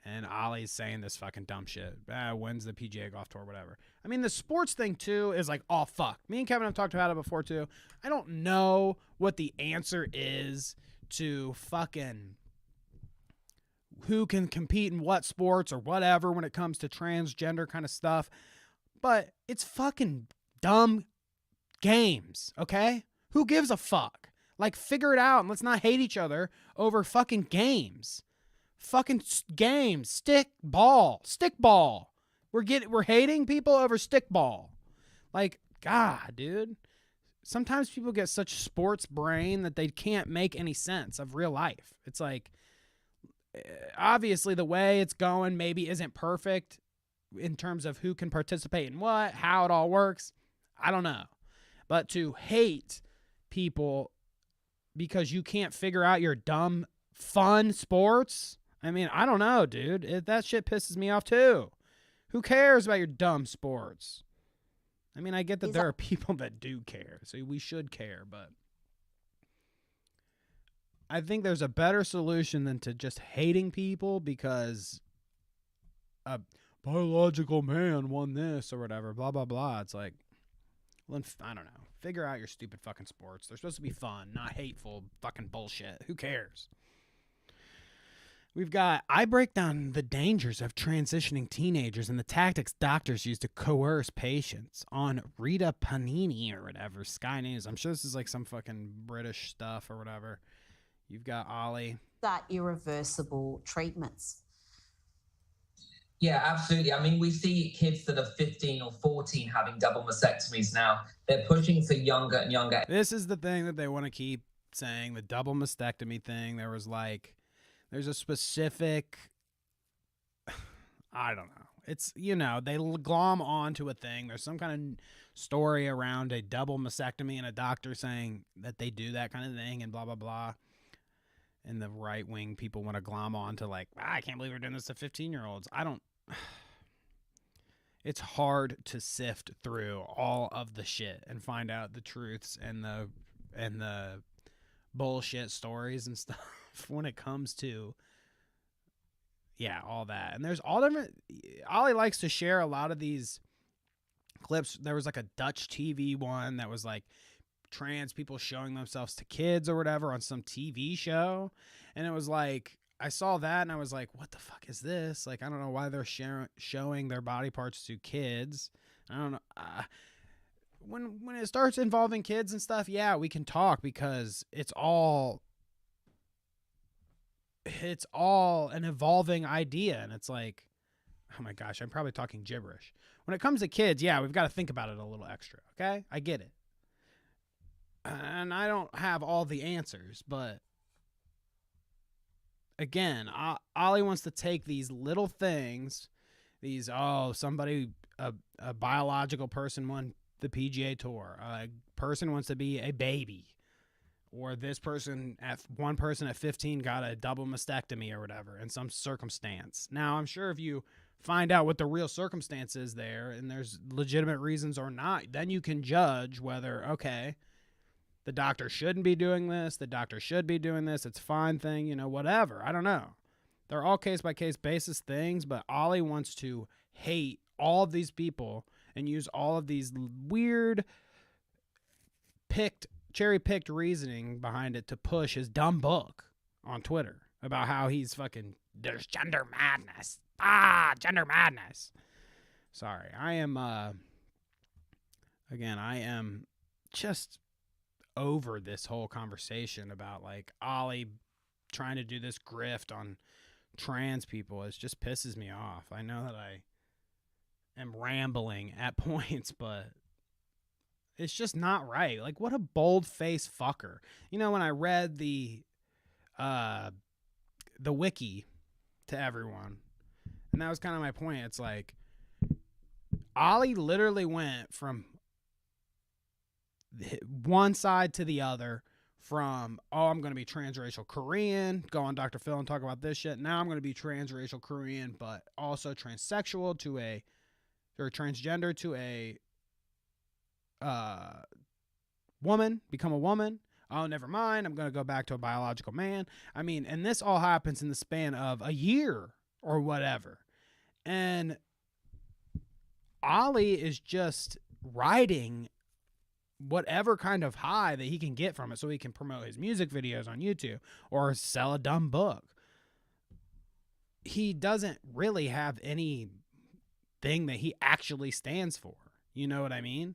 A: And Ollie's saying this fucking dumb shit. Wins the PGA Golf Tour, whatever. I mean, the sports thing, too, is like, oh, fuck. Me and Kevin have talked about it before, too. I don't know what the answer is to fucking who can compete in what sports or whatever when it comes to transgender kind of stuff. But it's fucking dumb games, okay? Who gives a fuck? Like, figure it out and let's not hate each other over fucking games. Fucking games. Stickball. We're hating people over stickball. Like, God, dude. Sometimes people get such sports brain that they can't make any sense of real life. It's like, obviously the way it's going maybe isn't perfect in terms of who can participate in what, how it all works. I don't know. But to hate people because you can't figure out your dumb, fun sports, I mean, I don't know, dude. That shit pisses me off, too. Who cares about your dumb sports? I mean, I get that there are people that do care, so we should care, but I think there's a better solution than to just hating people because a biological man won this or whatever, blah, blah, blah. It's like, well, I don't know. Figure out your stupid fucking sports. They're supposed to be fun, not hateful fucking bullshit. Who cares? We've got, I break down the dangers of transitioning teenagers and the tactics doctors use to coerce patients on Rita Panini or whatever, Sky News. I'm sure this is like some fucking British stuff or whatever. You've got Ollie.
L: That irreversible treatments.
M: Yeah, absolutely. I mean, we see kids that are 15 or 14 having double mastectomies now. They're pushing for younger and younger.
A: This is the thing that they want to keep saying, the double mastectomy thing. There's a specific, I don't know. It's, they glom onto a thing. There's some kind of story around a double mastectomy and a doctor saying that they do that kind of thing and blah, blah, blah. And the right-wing people want to glom on to like, I can't believe we're doing this to 15-year-olds. It's hard to sift through all of the shit and find out the truths and the bullshit stories and stuff when it comes to, all that. And there's all different, Ollie likes to share a lot of these clips. There was like a Dutch TV one that was like trans people showing themselves to kids or whatever on some TV show. And it was like, I saw that and I was like, what the fuck is this? Like, I don't know why they're showing their body parts to kids. I don't know. When it starts involving kids and stuff, we can talk because it's all an evolving idea. And it's like, oh my gosh, I'm probably talking gibberish. When it comes to kids, we've got to think about it a little extra. Okay. I get it. And I don't have all the answers, but again, Ollie wants to take these little things, these, somebody, a biological person won the PGA Tour, a person wants to be a baby, or this person, one person at 15 got a double mastectomy or whatever in some circumstance. Now, I'm sure if you find out what the real circumstance is there and there's legitimate reasons or not, then you can judge whether, okay, the doctor shouldn't be doing this, the doctor should be doing this, it's a fine thing, whatever. I don't know. They're all case-by-case basis things, but Ollie wants to hate all of these people and use all of these weird cherry-picked reasoning behind it to push his dumb book on Twitter about how he's fucking, there's gender madness. Gender madness. Sorry. I am just over this whole conversation about like Ollie trying to do this grift on trans people. It just pisses me off. I know that I am rambling at points, but it's just not right. Like, what a bold-faced fucker. When I read the wiki to everyone, and that was kind of my point, it's like Ollie literally went from one side to the other, from, I'm going to be transracial Korean, go on Dr. Phil and talk about this shit. Now I'm going to be transracial Korean, but also transsexual or transgender to a woman, become a woman. Oh, never mind. I'm going to go back to a biological man. I mean, and this all happens in the span of a year or whatever. And Ollie is just riding whatever kind of high that he can get from it so he can promote his music videos on YouTube or sell a dumb book. He doesn't really have anything that he actually stands for. You know what I mean?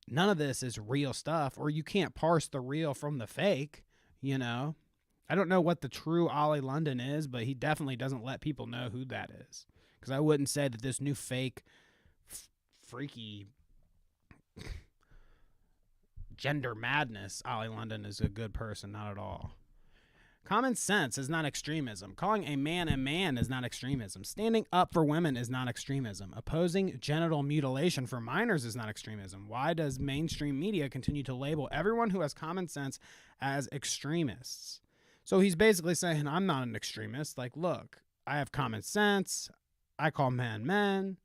A: None of this is real stuff, or you can't parse the real from the fake, I don't know what the true Ollie London is, but he definitely doesn't let people know who that is. Because I wouldn't say that this new fake, freaky gender madness Ollie London is a good person. Not at all. Common sense is not extremism. Calling a man is not extremism. Standing up for women is not extremism. Opposing genital mutilation for minors is not extremism. Why does mainstream media continue to label everyone who has common sense as extremists? So he's basically saying, I'm not an extremist. Like, look, I have common sense. I call men.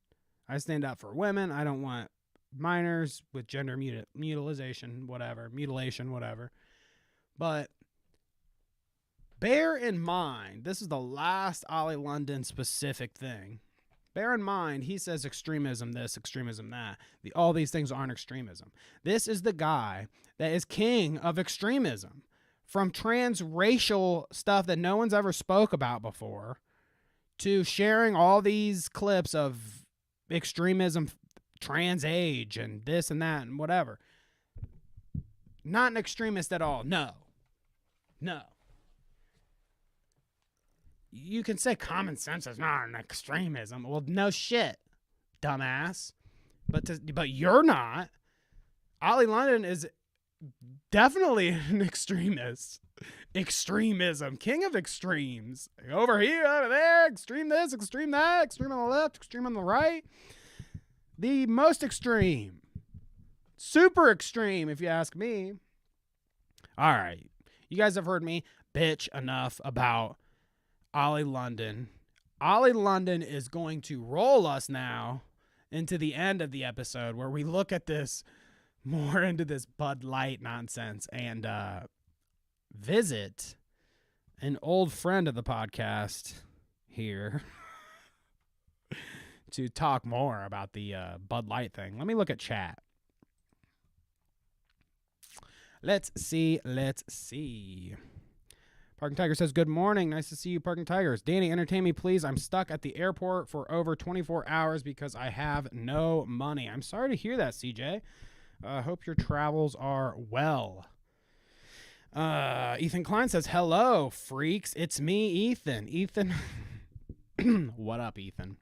A: I stand up for women. I don't want minors with gender mutilation, whatever. But bear in mind, this is the last Ollie London specific thing. Bear in mind, he says extremism this, extremism that. All these things aren't extremism. This is the guy that is king of extremism. From transracial stuff that no one's ever spoke about before to sharing all these clips of extremism, trans age, and this and that and whatever. Not an extremist at all. No. You can say common sense is not an extremism. Well, no shit, dumbass. But you're not. Ollie London is definitely an extremist. Extremism. King of extremes. Over here, over there, extreme this, extreme that, extreme on the left, extreme on the right. The most extreme. Super extreme, if you ask me. All right. You guys have heard me bitch enough about Ollie London. Ollie London is going to roll us now into the end of the episode where we look at this more into this Bud Light nonsense and visit an old friend of the podcast here to talk more about the Bud Light thing. Let me look at chat. Let's see. Parking Tiger says, good morning. Nice to see you, Parking Tigers. Danny, entertain me, please. I'm stuck at the airport for over 24 hours because I have no money. I'm sorry to hear that, CJ. Hope your travels are well. Ethan Klein says, hello, freaks. It's me, Ethan. What up, Ethan?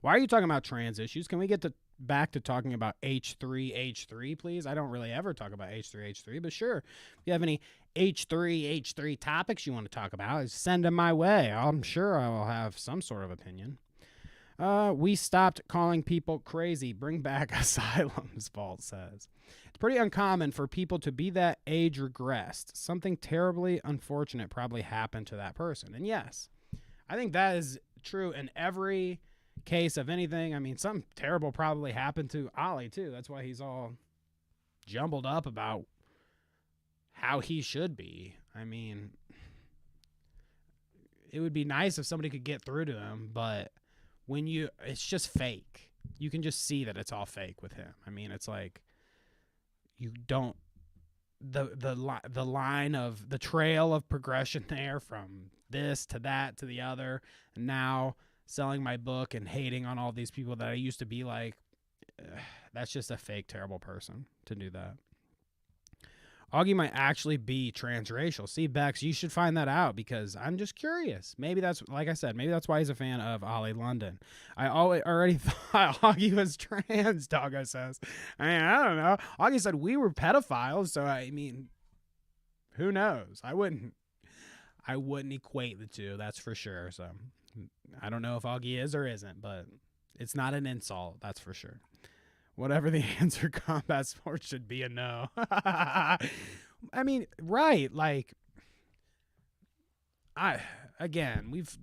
A: Why are you talking about trans issues? Can we get to back to talking about H3, please. I don't really ever talk about H3, but sure. If you have any H3 topics you want to talk about, send them my way. I'm sure I will have some sort of opinion. We stopped calling people crazy. Bring back asylums, Vault says. It's pretty uncommon for people to be that age regressed. Something terribly unfortunate probably happened to that person. And yes, I think that is true in every case of anything. I mean, something terrible probably happened to Ollie, too. That's why he's all jumbled up about how he should be. I mean, it would be nice if somebody could get through to him, but it's just fake. You can just see that it's all fake with him. I mean, it's like you don't the line of the trail of progression there from this to that to the other, and now selling my book and hating on all these people that I used to be like. That's just a fake, terrible person to do that. Augie might actually be transracial. See, Bex, you should find that out because I'm just curious. Maybe that's, like I said, maybe that's why he's a fan of Ollie London. I already thought Augie was trans, Doggo says. I mean, I don't know. Augie said we were pedophiles, so I mean, who knows? I wouldn't equate the two, that's for sure. So I don't know if Augie is or isn't, but it's not an insult, that's for sure. Whatever the answer, combat sports should be a no. I mean, right? Like,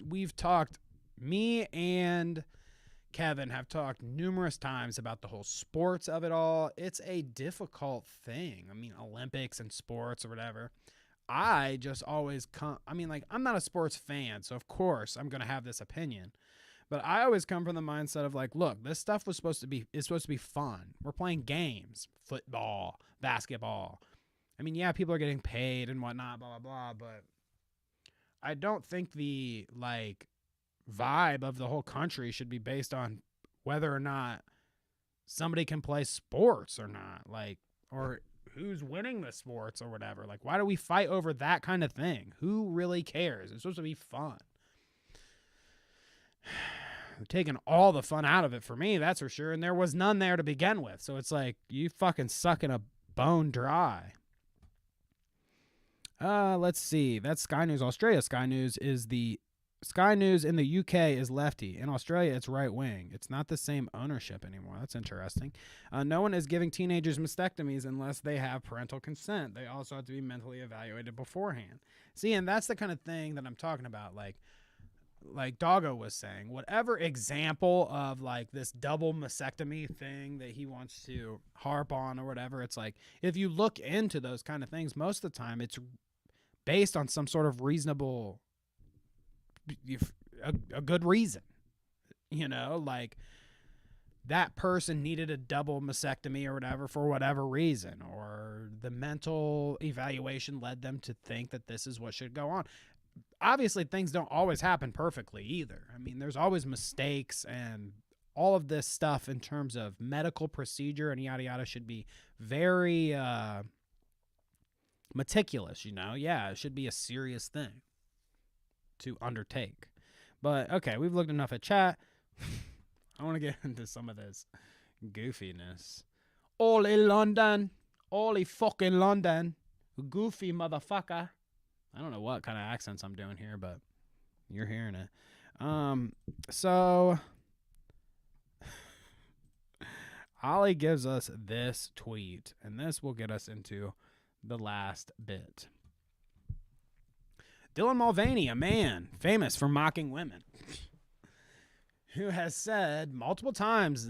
A: we've talked. Me and Kevin have talked numerous times about the whole sports of it all. It's a difficult thing. I mean, Olympics and sports or whatever. I just always I'm not a sports fan, so of course I'm gonna have this opinion. But I always come from the mindset of like, look, this stuff is supposed to be fun. We're playing games, football, basketball. I mean, yeah, people are getting paid and whatnot, blah, blah, blah. But I don't think the like vibe of the whole country should be based on whether or not somebody can play sports or not, like, or who's winning the sports or whatever. Like, why do we fight over that kind of thing? Who really cares? It's supposed to be fun. Taking all the fun out of it for me, that's for sure. And there was none there to begin with. So it's like, you fucking sucking a bone dry. Let's see. That's Sky News Australia. Sky News in the UK is lefty. In Australia, it's right wing. It's not the same ownership anymore. That's interesting. No one is giving teenagers mastectomies unless they have parental consent. They also have to be mentally evaluated beforehand. See, and that's the kind of thing that I'm talking about. Like Doggo was saying, whatever example of like this double mastectomy thing that he wants to harp on or whatever, it's like, if you look into those kind of things, most of the time it's based on some sort of reasonable, a good reason, like that person needed a double mastectomy or whatever for whatever reason, or the mental evaluation led them to think that this is what should go on. Obviously, things don't always happen perfectly either. I mean, there's always mistakes, and all of this stuff in terms of medical procedure and yada yada should be very meticulous, Yeah, it should be a serious thing to undertake. But, okay, we've looked enough at chat. I want to get into some of this goofiness. Ollie London. Ollie fucking London. Goofy motherfucker. I don't know what kind of accents I'm doing here, but you're hearing it. So Ollie gives us this tweet, and this will get us into the last bit. Dylan Mulvaney, a man famous for mocking women, who has said multiple times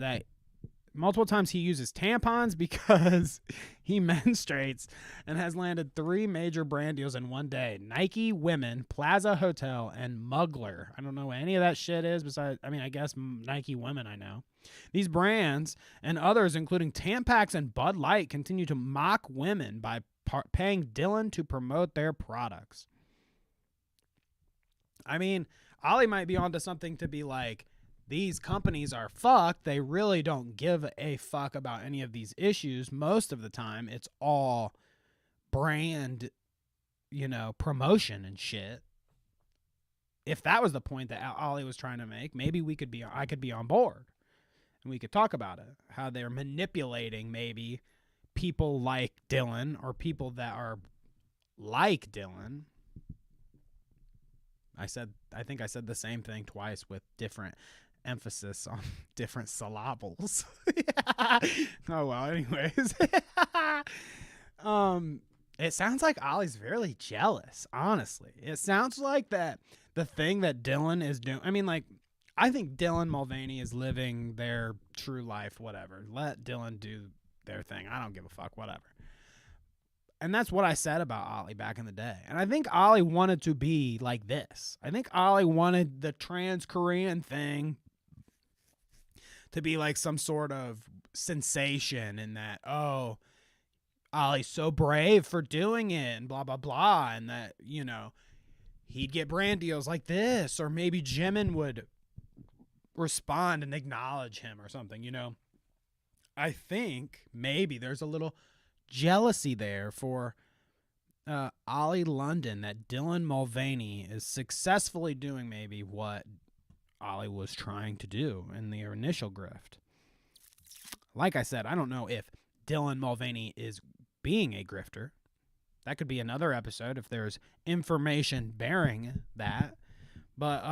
A: he uses tampons because he menstruates, and has landed 3 major brand deals in one day: Nike Women, Plaza Hotel, and Mugler. I don't know what any of that shit is besides, I guess Nike Women I know. These brands and others, including Tampax and Bud Light, continue to mock women by paying Dylan to promote their products. I mean, Ollie might be onto something to be like, these companies are fucked. They really don't give a fuck about any of these issues. Most of the time, it's all brand, promotion and shit. If that was the point that Ollie was trying to make, maybe I could be on board. and we could talk about it, how they're manipulating maybe people like Dylan or people that are like Dylan. I think I said the same thing twice with different emphasis on different syllables. Oh well, anyways. It sounds like Ollie's very jealous, honestly. It sounds like that the thing that Dylan is doing, I mean, like, I think Dylan Mulvaney is living their true life, whatever. Let Dylan do their thing. I don't give a fuck, whatever. And that's what I said about Ollie back in the day. And I think Ollie wanted to be like this. I think Ollie wanted the trans-Korean thing to be like some sort of sensation in that, oh, Ollie's so brave for doing it and blah, blah, blah. And that, you know, he'd get brand deals like this, or maybe Jimin would respond and acknowledge him or something, you know. I think maybe there's a little jealousy there for Ollie London, that Dylan Mulvaney is successfully doing maybe what Ollie was trying to do in the initial grift. Like I said, I don't know if Dylan Mulvaney is being a grifter. That could be another episode if there's information bearing that. But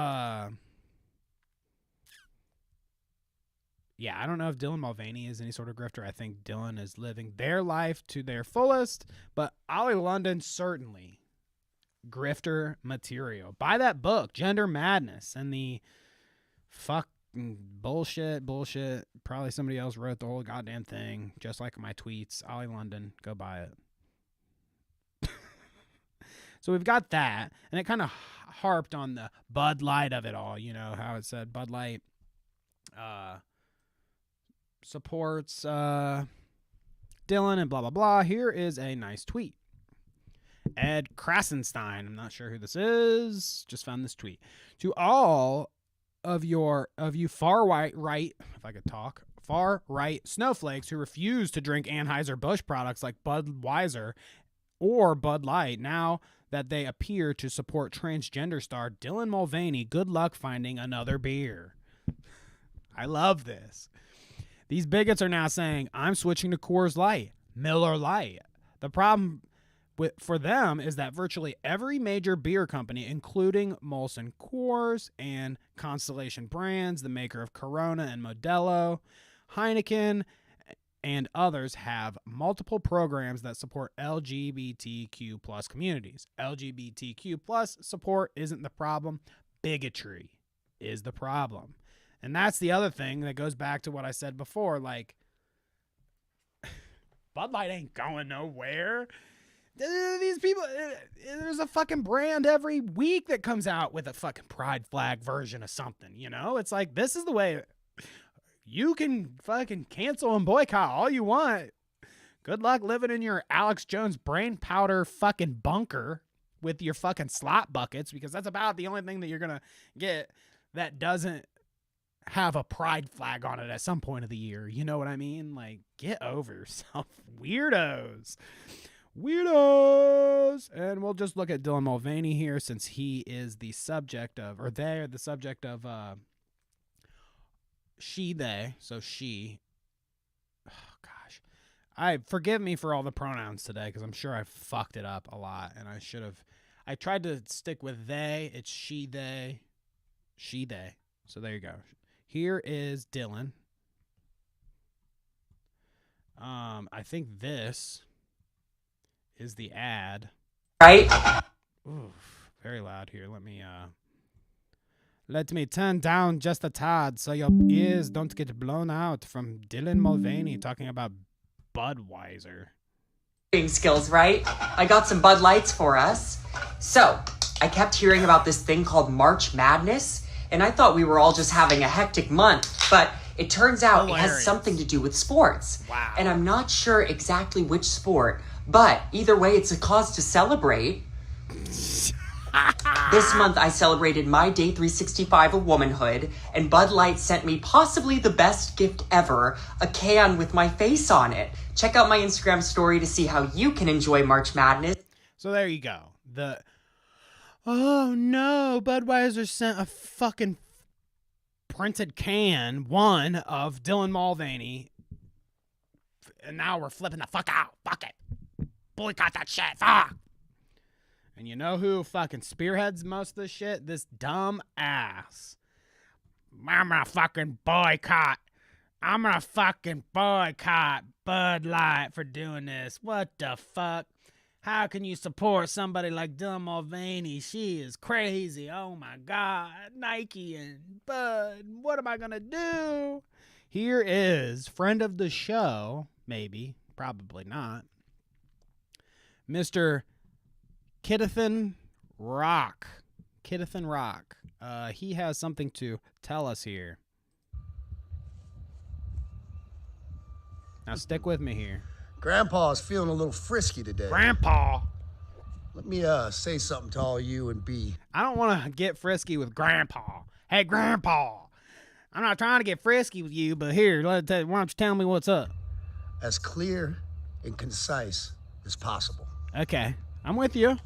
A: yeah, I don't know if Dylan Mulvaney is any sort of grifter. I think Dylan is living their life to their fullest. But Ollie London, certainly grifter material. Buy that book, Gender Madness, and the fucking bullshit. Probably somebody else wrote the whole goddamn thing, just like my tweets. Ollie London, go buy it. So we've got that, and it kind of harped on the Bud Light of it all. You know how it said Bud Light supports Dylan and blah, blah, blah. Here is a nice tweet. Ed Krasenstein, I'm not sure who this is, just found this tweet. To all of you far right, if I could talk, far right snowflakes who refuse to drink Anheuser-Busch products like Budweiser or Bud Light, now that they appear to support transgender star Dylan Mulvaney, good luck finding another beer. I love this. These bigots are now saying, I'm switching to Coors Light, Miller Lite. The problem for them is that virtually every major beer company, including Molson Coors and Constellation Brands, the maker of Corona and Modelo, Heineken, and others, have multiple programs that support LGBTQ plus communities. LGBTQ plus support isn't the problem. Bigotry is the problem. And that's the other thing that goes back to what I said before. Like, Bud Light ain't going nowhere. These people, there's a fucking brand every week that comes out with a fucking pride flag version of something, you know? It's like, this is the way. You can fucking cancel and boycott all you want. Good luck living in your Alex Jones brain powder fucking bunker with your fucking slot buckets, because that's about the only thing that you're going to get that doesn't have a pride flag on it at some point of the year. You know what I mean? Like, get over yourself. Weirdos. And we'll just look at Dylan Mulvaney here, since he is the subject of, or they're the subject of they. So she, oh gosh, forgive me for all the pronouns today, because I'm sure I fucked it up a lot, and I tried to stick with they. It's she, they. So there you go. Here is Dylan. I think this is the ad.
N: Right?
A: Oof, very loud here. Let me turn down just a tad so your ears don't get blown out, from Dylan Mulvaney talking about Budweiser.
N: Skills, right? I got some Bud Lights for us. So, I kept hearing about this thing called March Madness, and I thought we were all just having a hectic month, but it turns out It has something to do with sports.
A: Wow.
N: And I'm not sure exactly which sport, but either way, it's a cause to celebrate. This month, I celebrated my day 365 of womanhood, and Bud Light sent me possibly the best gift ever, a can with my face on it. Check out my Instagram story to see how you can enjoy March Madness.
A: So there you go. Oh no, Budweiser sent a fucking printed can, one of Dylan Mulvaney, and now we're flipping the fuck out. Fuck it. Boycott that shit. Fuck. And you know who fucking spearheads most of this shit? This dumb ass. I'm gonna fucking boycott. I'm gonna fucking boycott Bud Light for doing this. What the fuck? How can you support somebody like Dylan Mulvaney? She is crazy. Oh my God. Nike and Bud. What am I gonna do? Here is friend of the show, maybe, probably not, Mr. Kidathan Rock. Kidathan Rock. He has something to tell us here. Now stick with me here.
B: Grandpa's feeling a little frisky today.
A: Grandpa.
B: Let me say something to all you and B.
A: I don't want to get frisky with Grandpa. Hey, Grandpa. I'm not trying to get frisky with you, but here, why don't you tell me what's up?
B: As clear and concise as possible.
A: Okay. I'm with you,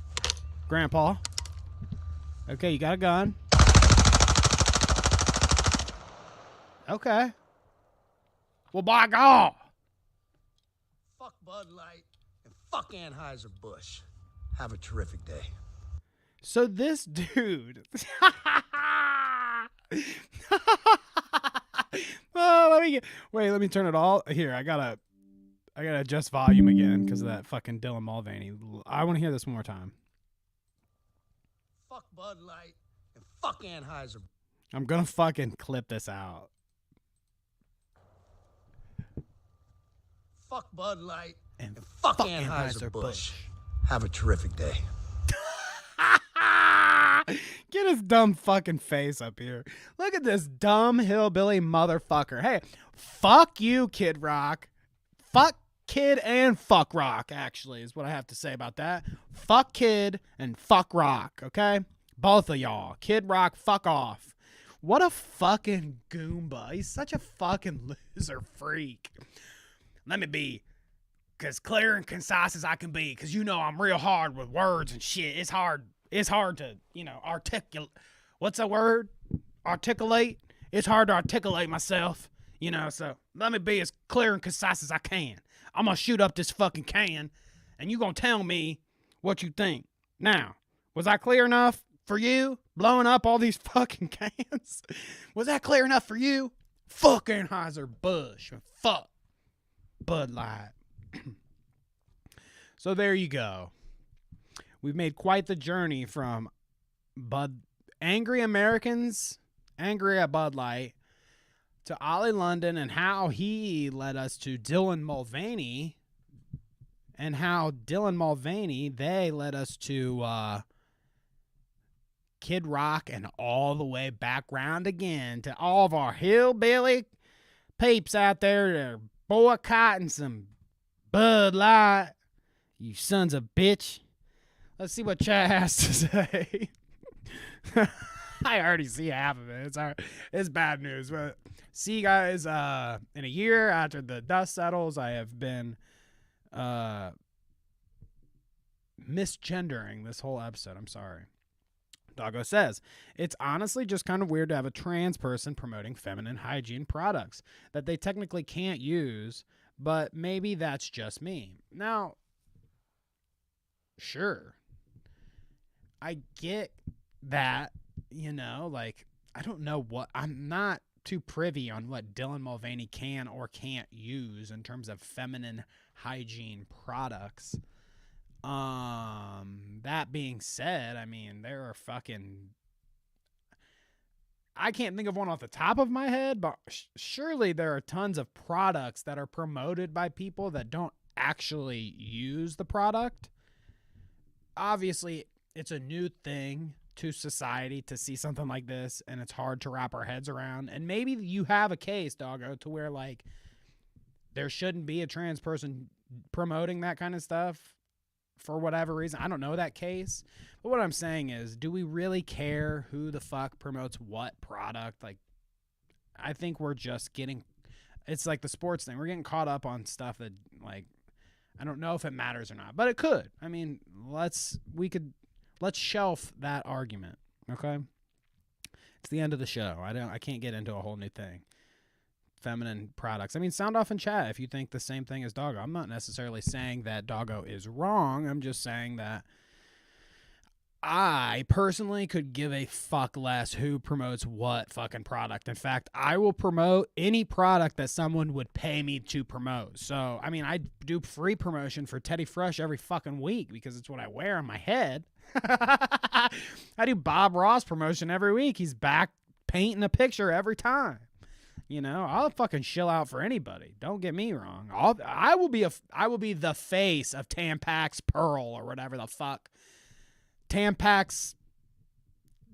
A: Grandpa. Okay, you got a gun. Okay. Well, by God.
B: Fuck Bud Light and fuck Anheuser-Busch. Have a terrific day.
A: So this dude. Let me turn it all. Here, I gotta adjust volume again because of that fucking Dylan Mulvaney. I want to hear this one more time.
B: Fuck Bud Light and fuck Anheuser.
A: I'm gonna fucking clip this out.
B: Fuck Bud Light and fuck Anheuser-Busch. Have a terrific day.
A: Get his dumb fucking face up here. Look at this dumb hillbilly motherfucker. Hey, fuck you, Kid Rock. Fuck Kid and fuck Rock, actually, is what I have to say about that. Fuck Kid and fuck Rock, okay? Both of y'all. Kid Rock, fuck off. What a fucking goomba. He's such a fucking loser freak. Let me be as clear and concise as I can be, because you know I'm real hard with words and shit. It's hard to, articulate. What's that word? Articulate? It's hard to articulate myself, so let me be as clear and concise as I can. I'm going to shoot up this fucking can, and you going to tell me what you think. Now, was I clear enough for you? Blowing up all these fucking cans? Was that clear enough for you? Fuck Anheuser-Busch. Fuck Bud Light. So there you go. We've made quite the journey from angry Americans, angry at Bud Light, to Ollie London and how he led us to Dylan Mulvaney, and how Dylan Mulvaney, they led us to Kid Rock, and all the way back round again to all of our hillbilly peeps out there that are boycotting some Bud Light. You sons of bitch. Let's see what chat has to say. I already see half of it. It's bad news. But see you guys in a year after the dust settles. I have been misgendering this whole episode. I'm sorry. Doggo says, it's honestly just kind of weird to have a trans person promoting feminine hygiene products that they technically can't use, but maybe that's just me. Now, sure. I get that, I don't know I'm not too privy on what Dylan Mulvaney can or can't use in terms of feminine hygiene products. That being said, there are I can't think of one off the top of my head, but surely there are tons of products that are promoted by people that don't actually use the product. Obviously, it's a new thing to society to see something like this, and it's hard to wrap our heads around. And maybe you have a case, Doggo, to where there shouldn't be a trans person promoting that kind of stuff for whatever reason. I don't know that case. But what I'm saying is, do we really care who the fuck promotes what product? I think we're just it's like the sports thing. We're getting caught up on stuff that I don't know if it matters or not, but it could. Let's shelf that argument. Okay. It's the end of the show. I can't get into a whole new thing. Feminine products. I mean, sound off in chat if you think the same thing as Doggo. I'm not necessarily saying that Doggo is wrong. I'm just saying that I personally could give a fuck less who promotes what fucking product. In fact, I will promote any product that someone would pay me to promote. So, I mean, I do free promotion for Teddy Fresh every fucking week because it's what I wear on my head. I do Bob Ross promotion every week. He's back painting a picture every time. You know, I'll fucking shill out for anybody. Don't get me wrong. I will be the face of Tampax Pearl or whatever the fuck. Tampax.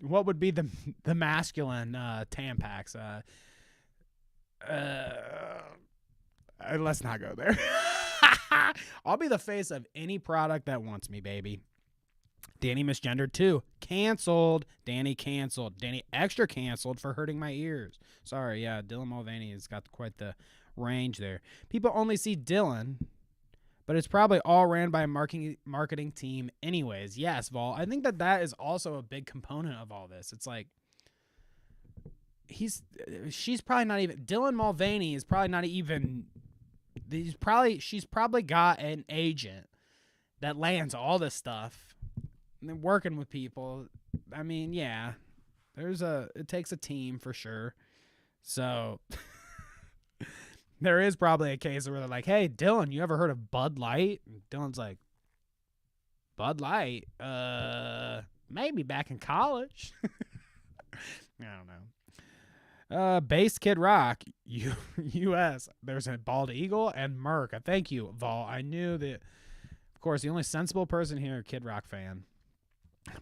A: What would be the masculine Tampax? Let's not go there. I'll be the face of any product that wants me, baby. Danny misgendered too. Canceled. Danny canceled. Danny extra canceled for hurting my ears. Sorry, yeah, Dylan Mulvaney has got quite the range there. People only see Dylan, but it's probably all ran by a marketing team anyways. Yes, Vol. I think that is also a big component of all this. It's like she's probably not even, Dylan Mulvaney is probably not even, she's probably got an agent that lands all this stuff. And then working with people, I mean, yeah, it takes a team for sure. So there is probably a case where they're like, hey, Dylan, you ever heard of Bud Light? And Dylan's like, Bud Light? Maybe back in college. I don't know. Base Kid Rock, U.S. There's a Bald Eagle and Merc. Thank you, Vol. I knew that, of course, the only sensible person here, Kid Rock fan.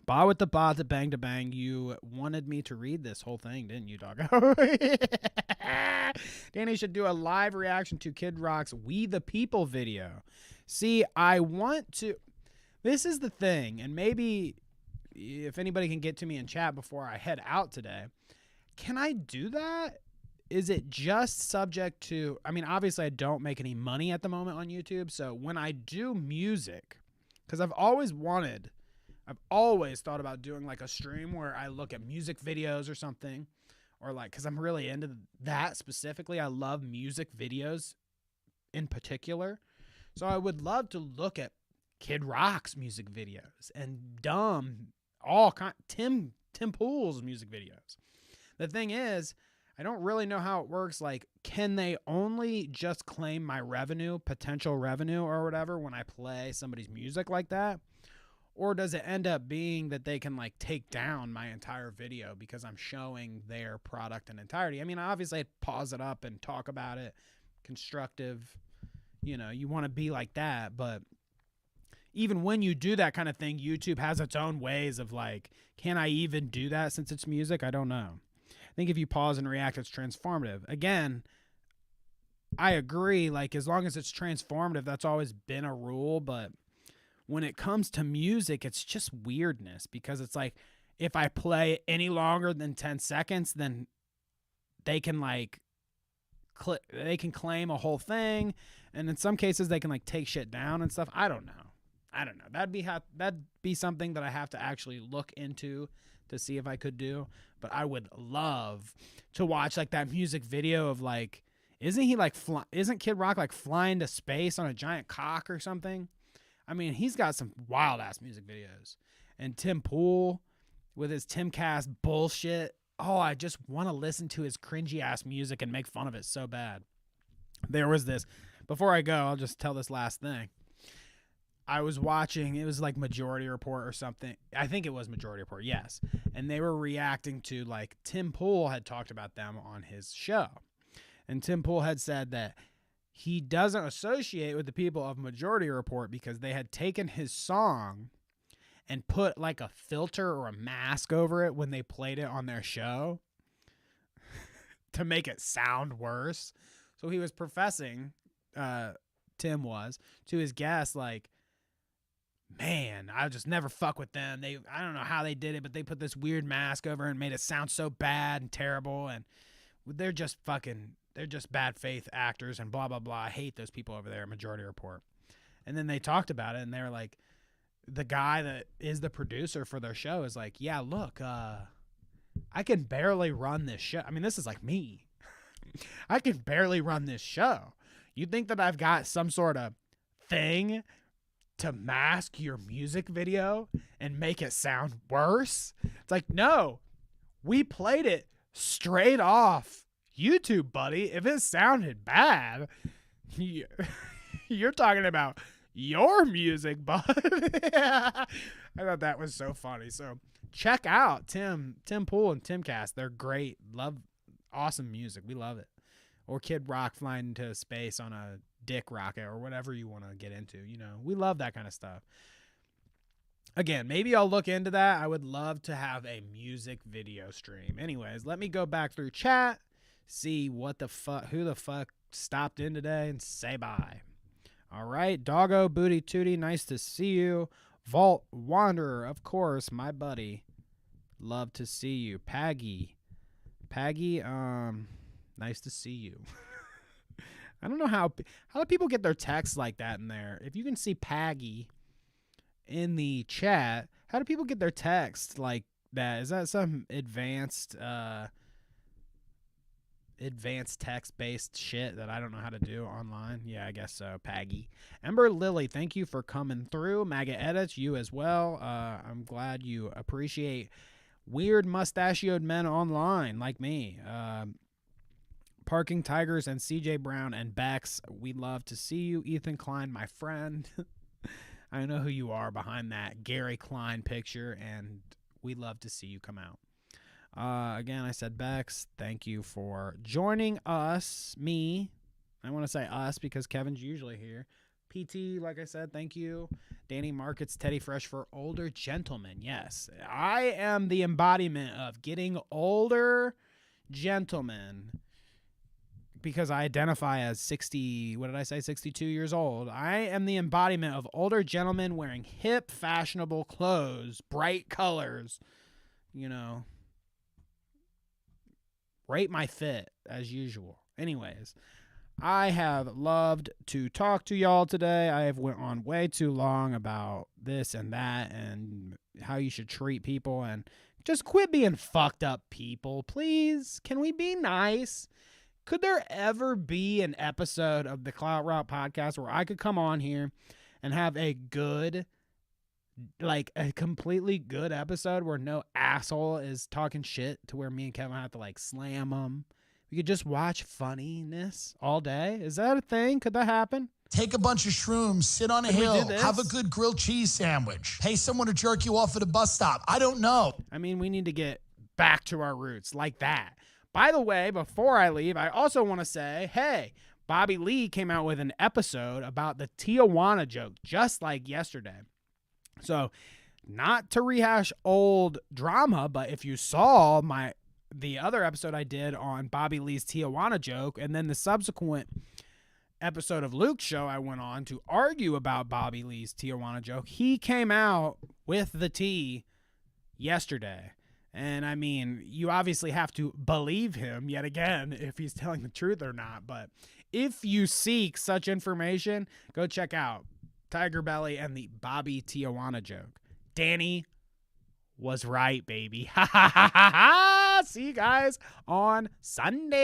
A: Ba with the ba to bang to bang. You wanted me to read this whole thing, didn't you, doggo? Danny should do a live reaction to Kid Rock's We the People video. See, I want to. This is the thing, and maybe if anybody can get to me in chat before I head out today, can I do that? Is it just subject to, I mean, obviously I don't make any money at the moment on YouTube, so when I do music, because I've always thought about doing like a stream where I look at music videos or something, or like, because I'm really into that specifically. I love music videos in particular. So I would love to look at Kid Rock's music videos and Tim Pool's music videos. The thing is, I don't really know how it works. Like, can they only just claim my potential revenue or whatever when I play somebody's music like that? Or does it end up being that they can like take down my entire video because I'm showing their product in entirety? I mean, obviously I'd pause it up and talk about it. Constructive, you want to be like that. But even when you do that kind of thing, YouTube has its own ways of like, can I even do that since it's music? I don't know. I think if you pause and react, it's transformative. Again, I agree. Like, as long as it's transformative, that's always been a rule. But when it comes to music, it's just weirdness, because it's like, if I play any longer than 10 seconds, then they can like they can claim a whole thing. And in some cases they can like take shit down and stuff. I don't know. That'd be something that I have to actually look into to see if I could do. But I would love to watch like that music video of like, isn't Kid Rock like flying to space on a giant cock or something? I mean, he's got some wild ass music videos. And Tim Pool with his Timcast bullshit. Oh, I just want to listen to his cringy ass music and make fun of it so bad. There was this, before I go, I'll just tell this last thing. I was watching, it was like Majority Report or something. I think it was Majority Report, yes. And they were reacting to like Tim Pool had talked about them on his show. And Tim Pool had said that he doesn't associate with the people of Majority Report because they had taken his song and put like a filter or a mask over it when they played it on their show to make it sound worse. So he was professing, Tim was, to his guests like, man, I just never fuck with them. I don't know how they did it, but they put this weird mask over and made it sound so bad and terrible. And they're just bad faith actors and blah, blah, blah. I hate those people over there at Majority Report. And then they talked about it and they were like, the guy that is the producer for their show is like, yeah, look, I can barely run this show. I mean, this is like me. I can barely run this show. You think that I've got some sort of thing to mask your music video and make it sound worse? It's like, no, we played it straight off YouTube, buddy. If it sounded bad, you're talking about your music, bud. I thought that was so funny. So check out Tim Pool and Timcast. They're great. Love awesome music. We love it. Or Kid Rock flying into space on a dick rocket or whatever you want to get into. You know, we love that kind of stuff. Again, maybe I'll look into that. I would love to have a music video stream. Anyways, let me go back through chat, see who the fuck stopped in today, and say bye. All right, Doggo Booty Tootie, nice to see you. Vault Wanderer, of course, my buddy. Love to see you. Paggy, nice to see you. I don't know how do people get their texts like that in there. If you can see Paggy in the chat, how do people get their text like that? Is that some advanced text-based shit that I don't know how to do online? Yeah, I guess so. Paggy. Ember Lily, thank you for coming through. Maggot Edits, you as well. I'm glad you appreciate weird mustachioed men online like me. Parking Tigers and CJ Brown and Bex, we love to see you. Ethan Klein, my friend. I know who you are behind that Gary Klein picture, and we love to see you come out. Again, I said Bex, thank you for joining us. Me, I want to say us because Kevin's usually here. PT, like I said, thank you. Danny Markets, Teddy Fresh for older gentlemen. Yes, I am the embodiment of getting older gentlemen because I identify as 62 years old. I am the embodiment of older gentlemen wearing hip, fashionable clothes, bright colors, you know. Rate my fit as usual. Anyways, I have loved to talk to y'all today. I have went on way too long about this and that and how you should treat people, and just quit being fucked up people, please. Can we be nice? Could there ever be an episode of the Clout Route podcast where I could come on here and have a good, like a completely good episode where no asshole is talking shit to where me and Kevin have to like slam them? We could just watch funniness all day. Is that a thing? Could that happen?
B: Take a bunch of shrooms, sit on a hill, have a good grilled cheese sandwich, pay someone to jerk you off at a bus stop. I don't know.
A: I mean, we need to get back to our roots like that. By the way, before I leave, I also want to say, hey, Bobby Lee came out with an episode about the Tijuana joke just like yesterday. So, not to rehash old drama, but if you saw the other episode I did on Bobby Lee's Tijuana joke, and then the subsequent episode of Luke's show I went on to argue about Bobby Lee's Tijuana joke, he came out with the tea yesterday. And I mean, you obviously have to believe him yet again if he's telling the truth or not. But if you seek such information, go check out Tiger Belly and the Bobby Tijuana joke. Danny was right, baby. Ha ha ha ha ha. See you guys on Sunday.